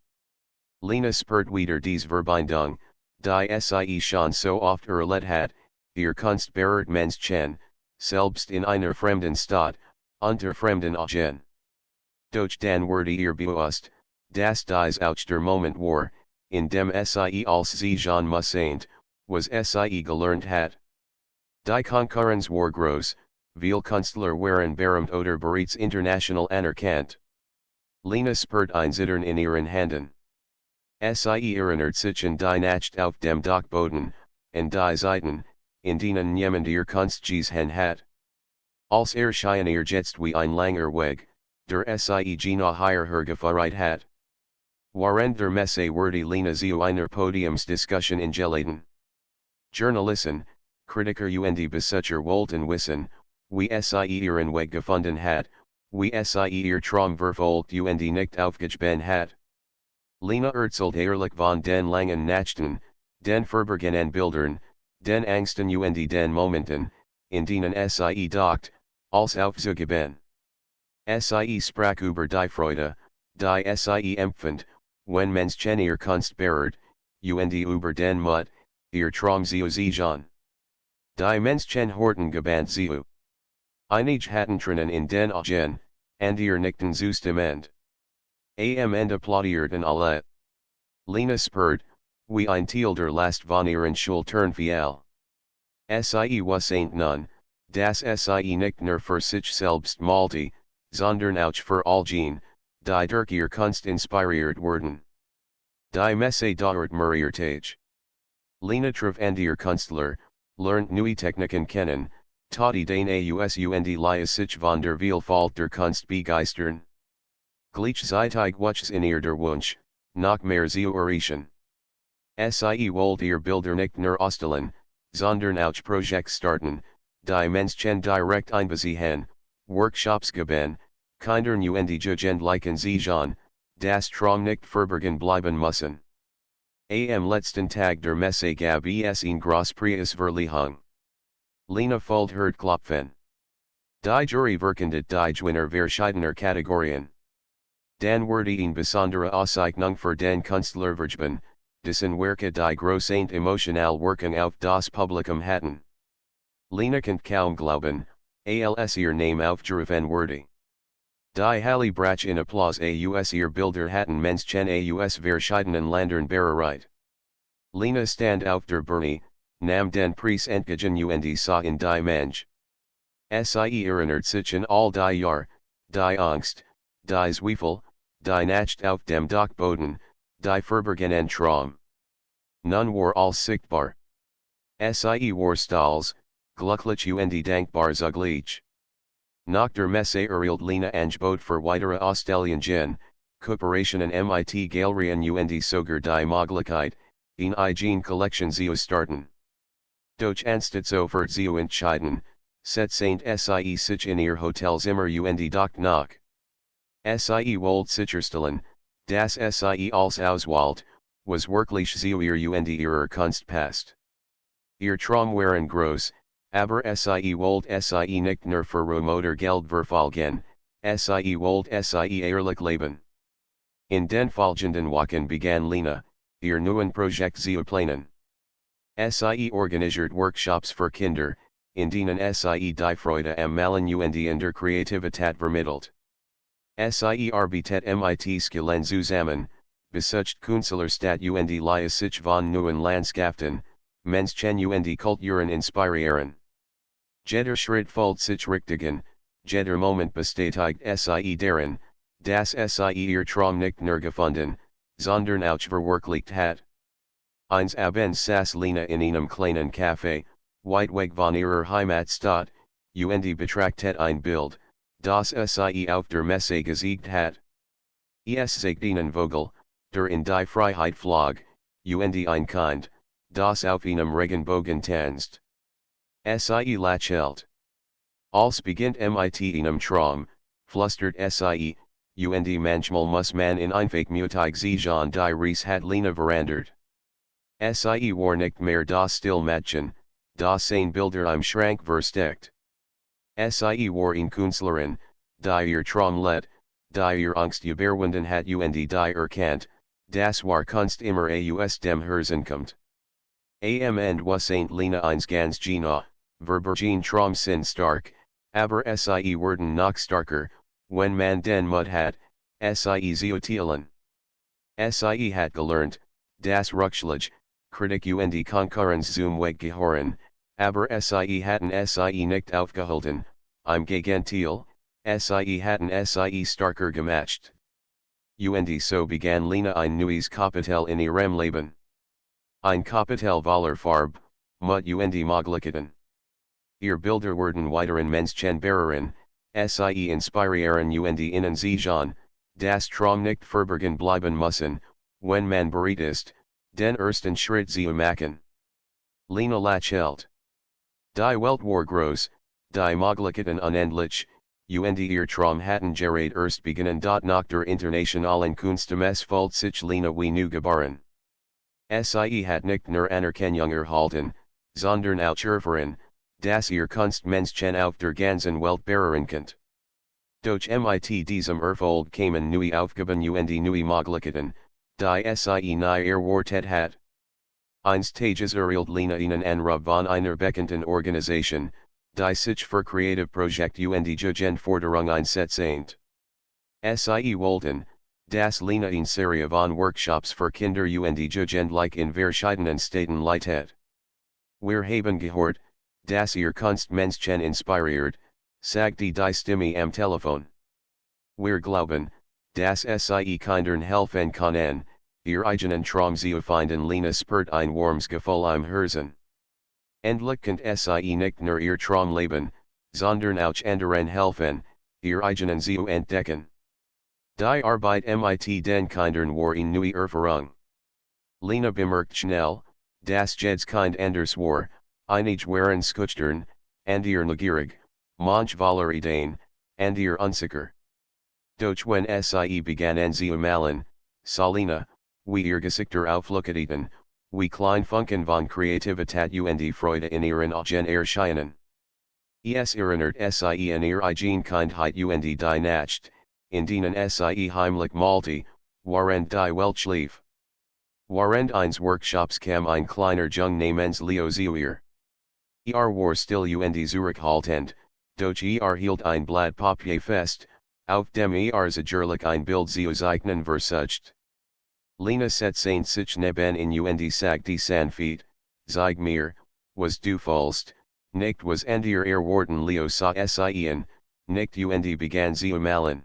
Lena spürt wieder diese Verbindung, die Sie schon so oft erlebt hat, ihr Kunst berührt Menschen, selbst in einer fremden Stadt, unter fremden Augen. Doch dann wurde ihr bewusst, dass dies auch der Moment war, in dem Sie als sehen musste, was Sie gelernt hat. Die Konkurrenz war groß, Viel Künstler waren berühmt oder bereits international anerkannt. Lena spurt ein Zittern in ihren Händen. Sie erinnert sich an die Nacht auf dem Dachboden, und die Zeiten, in denen niemand ihr Kunst gesehen hat. Als erschien ihr jetzt wie ein langer Weg, der Sie nachher hergeführt hat. Während der Messe wurde Lena zu einer Podiumsdiskussion eingeladen. Journalisten, Kritiker und Besucher wollten wissen, wie Sie ihren Weg gefunden hat, wie Sie ihr Traum verfolgt und nicht aufgegeben hat. Lena erzählt ehrlich von den langen Nächten, den verborgenen Bildern, den Angsten und den Momenten, in denen Sie dacht, als aufzugeben. Sie sprach über die Freude, die Sie empfand, wenn Menschen ihr Kunst berührt, und über den Mut, ihr Traum zu sehen. Die Menschen horten gebannt zu. Einige hatten Tränen in den Augen, und ihr nickten zustimmend. Am Ende applaudierten alle. Lena spurt, wie ein Teil der Last von ihren Schultern fiel. Sie wussten nun, dass Sie nicht nur für sich selbst malte, sondern auch für all jene, die durch ihr Kunst inspiriert wurden. Die Messe dauert mehrere Tage. Lena traf and ihr Künstler, lernt neue Techniken kennen, taught Deine und Lia sich von der Vielfalt der Kunst begeistern. Gleichzeitig wuchs in ihr der Wunsch, noch mehr zu erreichen. Sie wollte ihr Bilder nicht nur ausstellen, sondern auch Projekte starten, die Menschen direkt einbeziehen, Workshops geben, Kindern und Jugendlichen sehen, das Traum nicht verborgen bleiben müssen. Am letzten Tag der Messe gab es ein Großpreisverleihung. Lena folgt Klopfen. Die Jury verkündet die Gewinner verschiedener Kategorien. Dan wurde ein besondere Auszeichnung für den Künstler vergeben, dessen Werke die große emotional Wirkung auf das Publikum hatten. Lena kann kaum glauben, als ihr Name aufgerufen wurde. Die Halle brach in Applaus aus ihr Bilder hatten Menschen aus verschiedenen Ländern bereit. Lena stand auf der Bühne, nahm den Preis entgegen und sah in die Mange. Sie erinnert sich an all die Jahre, die Angst, die Zweifel, die Nacht auf dem Dachboden, die verborgenen Traum. Nun war alles sichtbar. Sie war stolz, glücklich und dankbar zugleich. Nach der Messe erhielt Lena Angebot für weitere Ausstellungen, Kooperationen mit Galerien und sogar die Möglichkeit, eine eigene Kollektion zu starten. Doch anstatt sofort zu entscheiden, setzte Sie sich in ihr Hotelzimmer und dachte nach. Sie wollte sicherstellen, dass Sie als Auswählt, was wirklich zu ihr und ihrer Kunst passt. Ihr Traum waren groß, aber Sie wollte Sie nicht nur für Ruhm oder Geld verfolgen, Sie wollte Sie ehrlich leben. In den folgenden Wochen begann Lena, ihr neuen Projekt zu planen. Sie organisiert Workshops für Kinder, in denen Sie die Freude am Malen und in der Kreativität vermittelt. Sie arbeitet mit Skillen zusammen, besucht Künstlerstadt und Lia sich von neuen Landschaften, Menschen und Kulturen inspirieren. Jeder Schritt folgt sich richtigen, jeder Moment bestätigt Sie darin, dass Sie ihr Traum nicht nur gefunden, sondern auch verwirklicht hat. Eins abends saß Lena in einem kleinen Café, weit weg von ihrer Heimatstadt, und betrachtet ein Bild, das Sie auf der Messe gesiegt hat. Es zeigt einen Vogel, der in die Freiheit flog, und ein Kind, das auf einem Regenbogen tanzt. Sie lächelt. Als beginnt mit einem Traum, flüstert Sie, und manchmal muss man in einfach mutig sehen die Reise hat Lena verandert. Sie war nicht mehr das Stillmädchen, das seine Bilder im Schrank versteckt. Sie war eine Künstlerin, die ihr Traum lebt, die ihr Angst überwunden hat und die erkannt, das war Kunst immer aus dem Herzen kommt. Am Ende wasn't Lena eins ganz genau, verborgen Traum sind stark, aber Sie werden noch starker, wenn man den Mut hat, Sie zu teilen. Sie hat gelernt, das Rückschlag, Kritik und Konkurrenz zum Weg gehören, aber Sie hatten Sie nicht aufgehalten, im Gegenteil, sie hatten sie starker gemacht. Und so begann Lena ein neues Kapitel in ihrem Leben. Ein Kapitel voller Farbe, Mut und Möglichkeiten. Ihr Bilder werden weiteren Menschen berehren, sie inspirieren und ihnen zeigen, das Traum nicht verborgen bleiben müssen, wenn man bereit ist, den ersten Schritt zu machen. Lena lächelt. Die Welt war groß, die Möglichkeiten unendlich, und ihr Traum hatten gerade erst beginnen. Nach der internationalen Kunst des Fällt sich Lena wie nu geboren. Sie hat nicht nur Anerkennung erhalten, sondern auch erfahren, dass ihr Kunst Menschen auf der ganzen Welt berehren könnt. Durch mit diesem Erfolg kamen neue Aufgaben und neue Möglichkeiten, die sie nie erwartet hat. Einst Tages erhielt Lena einen Anruf von einer bekannten Organisation, die sich für Creative Projekt und Jugendforderung einsetzt. Sie wollten, dass Lena eine Serie von Workshops für Kinder und Jugendliche in verschiedenen Städten leitet. Wir haben gehört, dass ihr Kunst Menschen inspiriert, sagte die Stimme am Telefon. Wir glauben, dass sie Kindern helfen können, ihr eigenen Traum zu finden. Lena spürt ein warmes Gefühl im Herzen. Endlich könnt sie nicht nur ihr Traum leben, sondern auch anderen helfen, ihr eigenen zu entdecken. Die Arbeit mit den Kindern war eine neue Erfahrung. Lena bemerkt schnell, dass jedes Kind anders war, einige waren schüchtern, andere neugierig, manche voller Ideen, andere unsicher. Doch wenn sie begannen zu malen, sah Lena, wie ihr Gesichter aufleuchteten, wie klein Funken von Kreativität und Freude in ihren Augen erscheinen. Es erinnert sie an ihr eigen Kindheit und die Nacht, in denen sie heimlich malte, während die Welt schlief. Während eines Workshops kam ein kleiner Jung namens Leo zu ihr. War still und zurückhaltend, doch hielt ein Blatt Papier fest, auf dem sicherlich ein Bild zu zeichnen versucht. Lena setzte sich neben ihn und sagte sanft, zeig mir, was du fühlst, nicht was andere erwarten. Leo sah sie an, nicht und begann zu malen.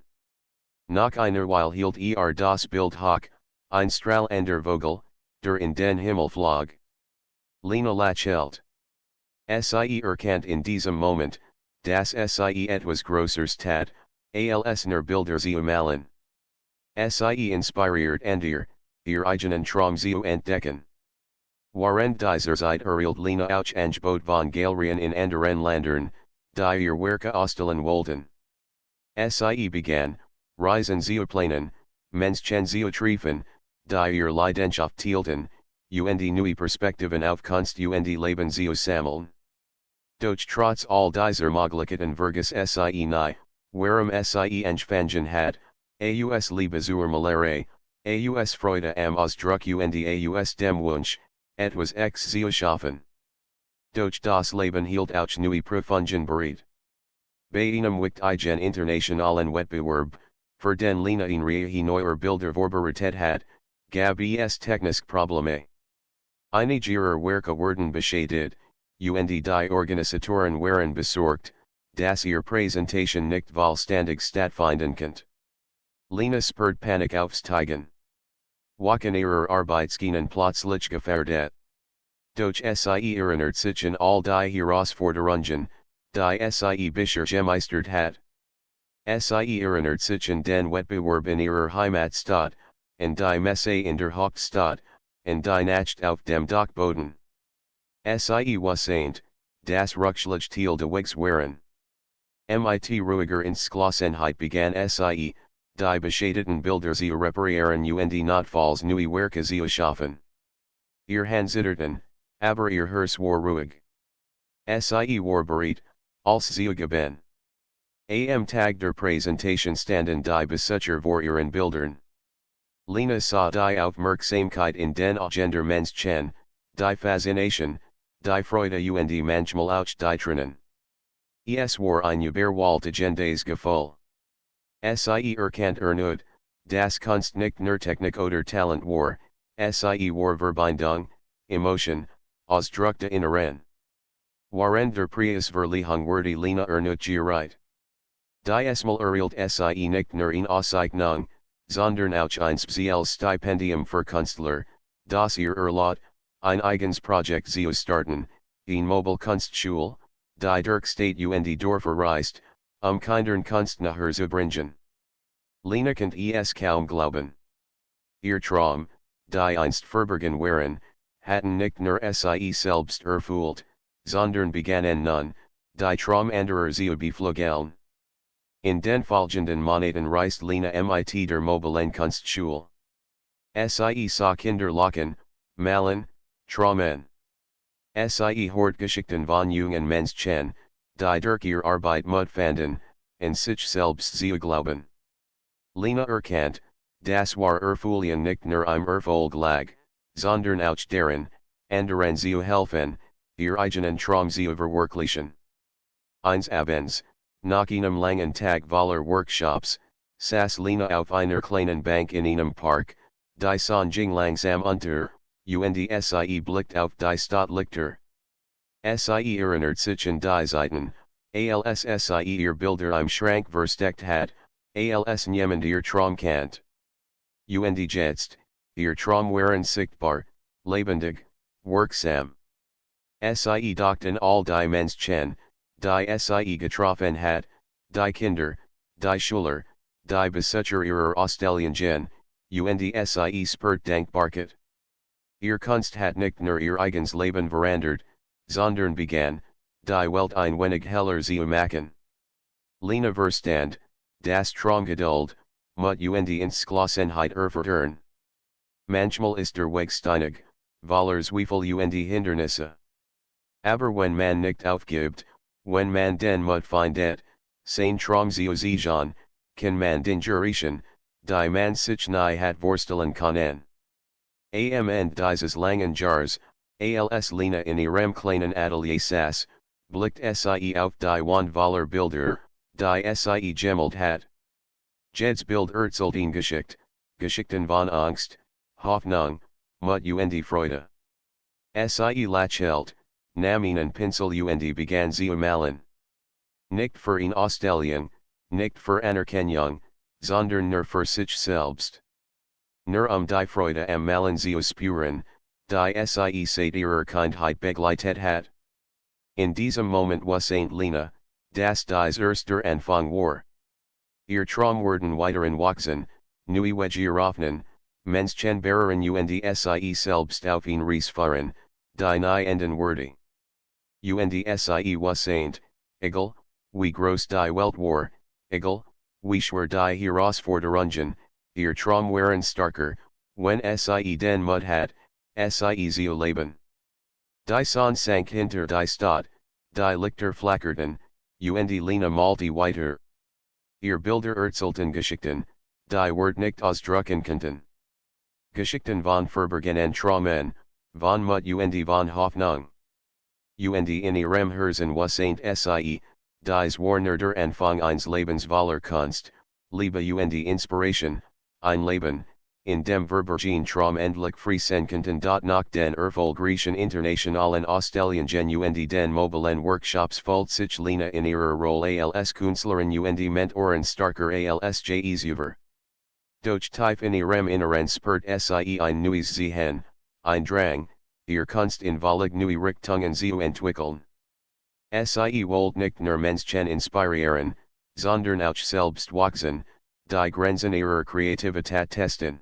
Nach einer Weile hielt das Bild hoch, ein Strahl an der Vogel, der in den Himmel flog. Lena lächelt. Sie erkannt in diesem Moment, dass sie etwas Größeres tat, als nur Bilder zu malen. Sie inspiriert andere, ihr eigenen Traum zu entdecken. Während dieser Zeit erhielt Lena auch Angebot von Galerien in anderen Ländern, die ihr Werke ausstellen wollten. Sie begann, Reisen zu planen, Menschen zu treffen, die ihr Leidenschaft teilten, und neue Perspektiven auf Kunst und Leben zu sammeln. Doch trotz all dieser Möglichkeiten vergaß sie nie, warum sie angefangen hat, aus Liebe zur Malerei, aus Freude am Ausdruck und aus dem Wunsch, etwas zu schaffen. Doch das Leben hielt auch neue Prüfungen bereit. Bei einem wichtigen internationalen Wettbewerb, für den Lena in Reihe neuer Bilder vorbereitet hat, gab es technische Probleme. Einige ihrer Werke wurden beschädigt, und die Organisatoren waren besorgt, dass ihre Präsentation nicht vollständig stattfinden konnte. Lena spürt Panik aufsteigen. Wochen ihrer Arbeitsgehen plötzlich gefährdet. Doch sie erinnert sich an all die Herausforderungen, die sie bisher gemeistert hat. Sie erinnert sich an den Wettbewerb in ihrer Heimatstadt, an die Messe in der Hauptstadt, an die Nacht auf dem Dachboden. Sie wusste, dass Rückschläge Teil des Wegs waren. Mit ruhiger Entschlossenheit begann sie, die beschädigten Bilder zu reparieren und notfalls neue Werke zu schaffen. Ihr Hand zitterten, aber ihr Herz war ruhig. Sie war bereit, als zu geben. Am Tag der Präsentation standen die Besucher vor ihren Bildern. Lena sah die Aufmerksamkeit in den Augen der Menschen, die Faszination, die Freude und manchmal auch die Tränen. Es war ein überwältigendes Gefühl. Sie erkannt erneut, dass Kunst nicht nur Technik oder Talent war, sie war Verbindung, Emotion, Ausdruck der Inneren. Waren der Preis verlehung wurde Lena Ernutgierite. Die Esmal erhielt sie nicht nur in Auszeichnung, sondern auch ein spezielles Stipendium für Künstler, das ihr erlaubt, ein eigenes Projekt zu starten, in Mobile Kunstschule, die durch State und Dörfer reist, Kindern Kunst nachher zu bringen. Lena konnte es kaum glauben. Ihr Traum, die einst verborgen waren, hatten nicht nur sie selbst erfüllt, sondern begannen nun, die Traum anderer zu beflügeln. In den folgenden Monaten reist Lena mit der mobilen Kunstschule. Sie sah Kinder lachen, malen, träumen. Sie hört Geschichten von jungen Menschen, die durch ihre Arbeit Mut fanden, und sich selbst zu glauben. Lena erkannt, das war Erfüllung nicht nur im Erfolg lag, sondern auch darin, anderen zu helfen, ihr eigenen Traum zu verwirklichen. Eines Abends, nach einem langen Tag voller Workshops, saß Lena auf einer kleinen Bank in einem Park, die Sonne ging langsam unter, und sie blickt auf die Stadtlichter. Sie erinnert sich an die Zeiten, als sie ihr Bilder im Schrank versteckt hat, als niemand ihr Traum kennt. Und jetzt, ihr Traum waren sichtbar, lebendig, wirksam. Sie dachten all die Menschen, die sie getroffen hat, die Kinder, die Schüler, die Besitzer ihrer Ausstellungen, und sie spürt Dankbarkeit. Ihr Kunst hat nicht nur ihr eigenes Leben verändert, sondern begann, die Welt ein wenig heller zu machen. Lena verstand, das Traumgeduld, Mut und Entschlossenheit erfordern. Manchmal ist der Weg steinig, weil Zweifel und Hindernisse. Aber wenn man nicht aufgibt, wenn man den Mut findet, sein Traum zu sichern, kann man den erreichen, die man sich nie hat vorstellen können. Am Ende dieses langen Jahres, als Lena in ihrem kleinen Atelier saß, blickt sie auf die Wand voller Bilder, die sie gemalt hat. Jedes Bild erzählt eine Geschichte, Geschichten von Angst, Hoffnung, Mut und Freude. Sie lächelt, nahm einen Pinsel und begann zu malen. Nicht für eine Ausstellung, nicht für Anerkennung, sondern nur für sich selbst. Nur die Freude am Malen zu spüren, die sie seit ihrer Kindheit begleitet hat. In diesem Moment war Saint Lena, das dies erster Anfang war. Ihr Traum werden weiteren wachsen, neue Wege eröffnen, Menschenberehren und sie selbst auf ihn fahren, die nie enden würde. Und sie was Saint, egal, wie groß die Welt war, egal, wie schwer die Herausforderungen, ihr Traum waren starker, wenn sie den Mut hat, sie zu leben. Die Sonne sank hinter die Stadt, die Lichter flackerten, und Lena malte weiter. Ihr Bilder erzählten Geschichten, die Wort nicht ausdrücken konnten. Geschichten von Verborgenen Träumen, von Mut und von Hoffnung. Und in ihrem Herzen was sie, dies war nur der Anfang eines Lebens voller Kunst, Liebe und Inspiration, ein Leben, in dem Verborgene Traum endlich frei sein konnten. Nach den erfolgreichen internationalen Ausstellungen und den mobilen Workshops fühlt sich Lena in ihrer Rolle als Künstlerin und Mentorin starker als je zuvor. Doch tief in ihrem Inneren spürt sie ein neues Ziehen, ein Drang, ihr Kunst in völlig neue Richtungen zu entwickeln. Sie wollt nicht nur Menschen inspirieren, sondern auch selbst wachsen, die Grenzen ihrer Kreativität testen.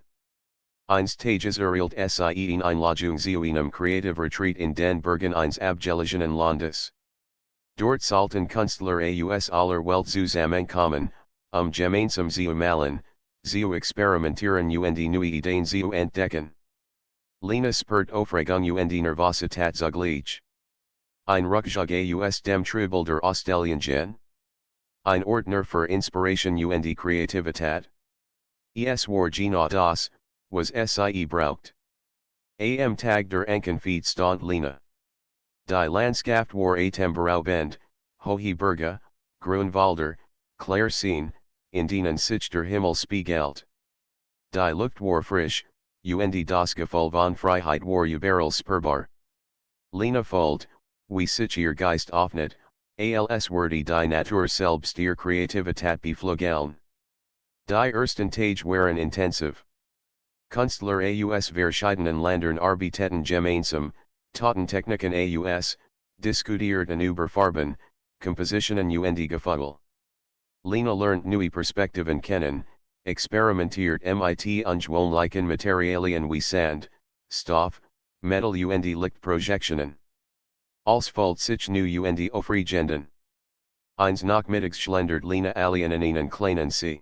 Eines Tages erhielt sie in Einladung zu einem Kreativretreat in den Bergen eines abgelegenen Landes. Dort sollten Künstler aus aller Welt zusammenkommen, gemeinsam zu malen, zu experimentieren und neue Ideen zu entdecken. Lena spürt Aufregung und Nervosität zugleich. Ein Rückzug aus dem Trubel der Ausstellungen. Ein Ordner für Inspiration und Kreativität. Es war genau das, was sie braucht. Am Tag der Ankunft stand Lena. Die Landschaft war atemberaubend, hohe Berge, Grünwälder, klare Seen, in denen sich der Himmel spiegelt. Die Luft war frisch, und das Gefühl von Freiheit war überall spürbar. Lena fühlt, wie sich ihr Geist öffnet, als würde die Natur selbst ihr Kreativität beflügeln. Die ersten Tage waren intensiv. Künstler aus verschiedenen Ländern arbeiteten gemeinsam, taten Techniken aus, diskutierten über Farben, Kompositionen und Gefühle. Lena lernt neue Perspektiven kennen, experimentiert mit ungewöhnlichen Materialien wie Sand, Stoff, Metal und Lichtprojektionen. Als folgt sich nu und aufregenden. Eins nachmittags schlendert Lena allein in einen kleinen See.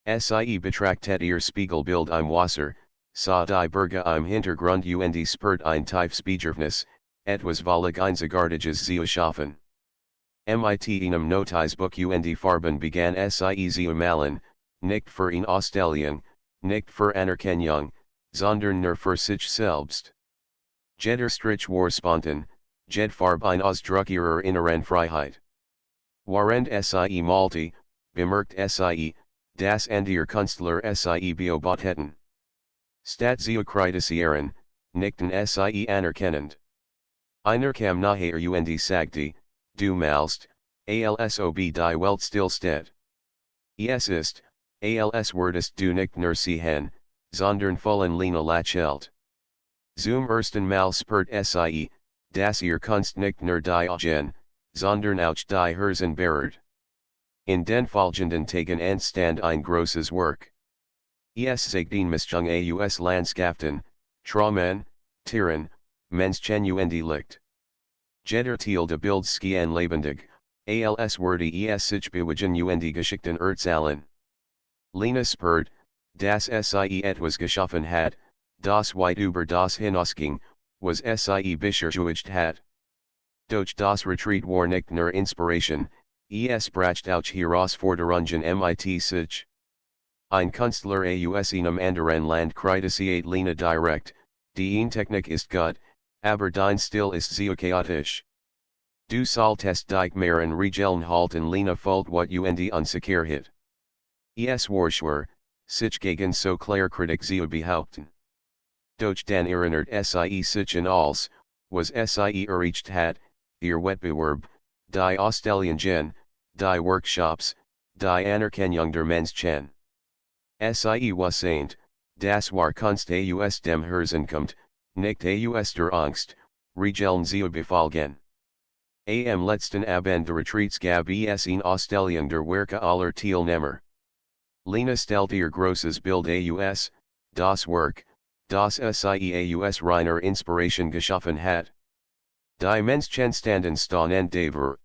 Sie betrachtet ihr Spiegelbild im Wasser, sah die Berge im Hintergrund und spürt ein tiefes Bedürfnis, etwas völlig Einzigartiges zu schaffen. Mit einem Notizbuch und Farben begann sie zu malen, nicht für eine Ausstellung, nicht für Anerkennung, sondern nur für sich selbst. Jeder Strich war spontan, jede Farbe ein Ausdruck ihrer inneren Freiheit. Während sie malte, bemerkt sie, dass andere Künstler sie beobachteten. Statt zu kritisieren, nickten sie anerkennend. Einer kam nachher und sagte, du malst, als ob die Welt stillsteht. Es ist, als würdest du nicht nur sehen, sondern vollen Lena lächeln. Zum ersten Mal spürt sie, dass ihr Kunst nicht nur die Augen, sondern auch die Herzen berührt. In den folgenden Tagen entstand ein großes Werk. Es zeigt den Mischung aus Landschaften, Träumen, Tieren, Menschen und Licht. Jeder Teil de Bild skien lebendig, als würde es sich bewegen und Geschichten erzählen. Lena spürt, dass sie etwas geschaffen hat, das weit über das hinausging, was sie beschäftigt hat. Durch das Retreat war nicht nur Inspiration, es brachte auch Herausforderungen mit sich. Ein Künstler aus einem anderen Land kritisiert Lena direkt, die Technik ist gut, aber dein Stil ist zu chaotisch. Du solltest dich mehr in Regeln halten. Lena folgt what und unsicherheit. Es war schwer, sich gegen so klare Kritik zu behaupten. Doch dann erinnert sie sich an alles, was sie erreicht hat, ihr Wettbewerb, die Ausstellungen, die Workshops, die Anerkennung der Menschen. Sie wusste, das war Kunst aus dem Herzen kommt, nicht aus der Angst, Regeln zu befolgen. Am letzten Abend der Retreats gab es eine Ausstellung der Werke aller Teilnehmer. Lena stellt ihr großes Bild aus, das Werk, das sie aus reiner Inspiration geschaffen hat. Die Menschen standen staunend davor.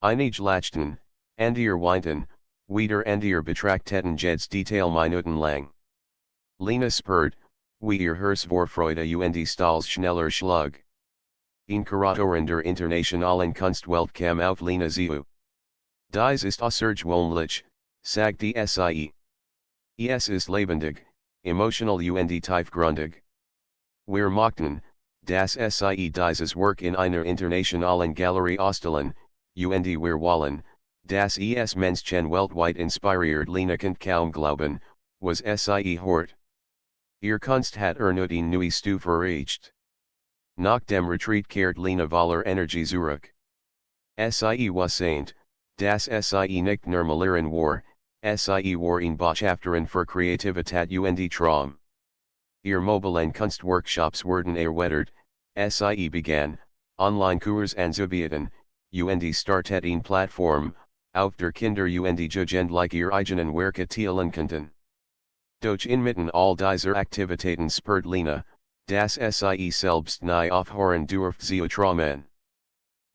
Einige lachten, andere weinten, wieder andere betrachteten jedes Detail minutenlang. Lena spürt, wie ihr Herz vor Freude und Stolz schneller schlug. Ein Kuratorin der internationalen Kunstwelt kam auf Lena zu. Dies ist außergewöhnlich, sagte sie. Es ist lebendig, emotional und tiefgründig. Wir möchten, dass sie dieses Werk in einer internationalen Galerie ausstellen, und wir wollen, dass es Menschen weltweit inspiriert. Lena kann kaum glauben, was sie hört. Ihr Kunst hat eine neue Stufe erreicht. Nach dem Retreat kehrt Lena voller Energie zurück. Sie wusste, dass sie nicht nur Malerin war, sie war ein Botschafterin für Kreativität und Traum. Ihr mobilen Kunstworkshops wurden erweitert, sie begann, Online-Kurs anzubieten, und startet eine Plattform, auf der Kinder und Jugend ihr eigenen Werke teilen konnten. Doch inmitten all dieser Aktivitäten spürt Lena, dass sie selbst nie aufhören durfte zu träumen.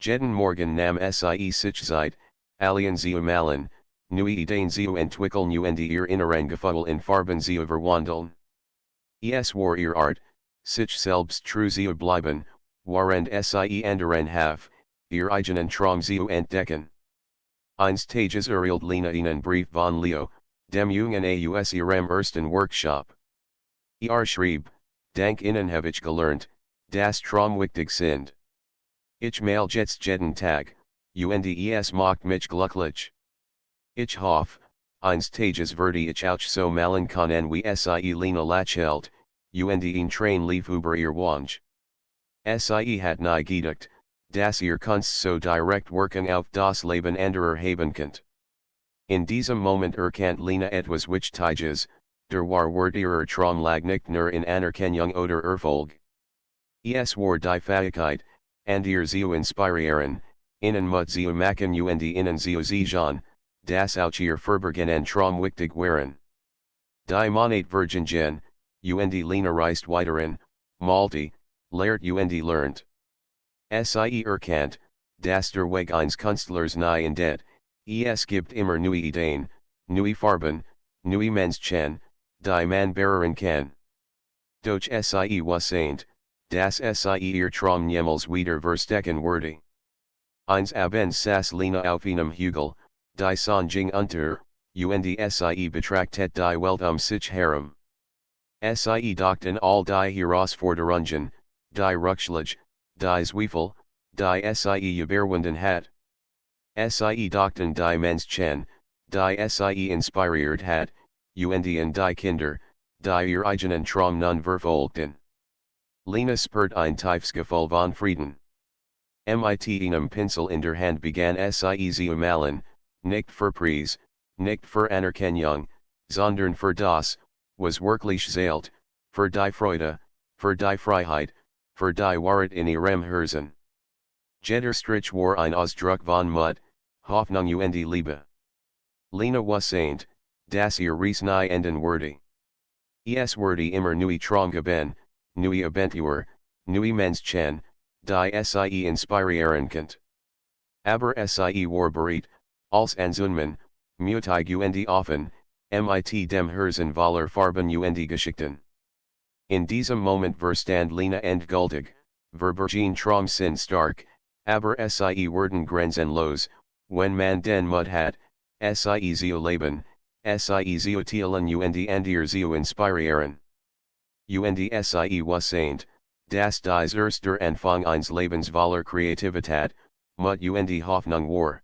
Jeden Morgen nahm sie sich Zeit, allein zu malen, neue Ideen zu entwickeln und ihr inneren Gefühl in Farben zu verwandeln. Es war ihr Art, sich selbst treu zu bleiben, während sie anderen half, ihr eigenen Traum zu entdecken. Eines Tages erhielt Lena einen Brief von Leo, dem Jungen aus ihrem ersten Workshop. Schrieb, Dank Ihnen habe ich gelernt, dass Traum wichtig sind. Ich mal jetzt jeden Tag, und es macht mich glücklich. Ich hoffe, eines Tages werde ich auch so malen können wie sie. Lena lächelt, und ein Train lief über ihr Wange. Sie hat nie gedacht, das ihr Kunst so direkt wirken auf das Leben anderer haben könnt. In diesem Moment erkannt Lena etwas Wichtiges, der Wert ihrer Traum lag nicht nur in Anerkennung oder Erfolg. Es war die Fähigkeit, andere zu inspirieren, ihnen Mut zu machen und ihnen zu zeigen, dass auch ihr Verborgenen Traum wichtig waren. Die Monat Virgin, und Lena reist weiteren, Malti, lehrt und lernt. Sie erkannt, dass der Weg eines Künstlers nie endet, es gibt immer neue Ideen, neue Farben, neue Menschen, die man beahren kann. Doch sie wusste, dass sie ihr Traum niemals wieder verstecken würde. Eins abends saß Lena auf einem Hügel, die Sonne ging unter, und sie betrachtet die Welt sich herum. Sie dachten all die Herausforderungen, die Rückschläge, die Zweifel, die sie überwunden hat. Sie dachten die Menschen, die sie inspiriert hat, und die Kinder, die ihr eigenen Traum nun verfolgten. Lena spürt ein tiefes Gefühl von Frieden. Mit einem Pinsel in der Hand begann sie zu malen, nicht für Preis, nicht für Anerkennung, sondern für das, was wirklich zählt, für die Freude, für die Freiheit, für die Wahrheit in ihrem Herzen. Jeder Strich war ein Ausdruck von Mut, Hoffnung und Liebe. Lena wusste, dass ihr Reis nie enden würde. Es würde immer neue Traum geben, neue Abenteuer, neue Menschen, die sie inspirieren könnt. Aber sie war bereit, als Anzunehmen, mutig und offen, mit dem Herzen voller Farben und Geschichten. In diesem Moment verstand Lena endgültig, Verborgenen Traum sind stark, aber sie werden grenzenlos, wenn man den Mut hat, sie zu leben, sie zu teilen und andere zu inspirieren. Und sie wusste, dass dies erst der Anfang eines Lebens voller Kreativität, Mut und Hoffnung war.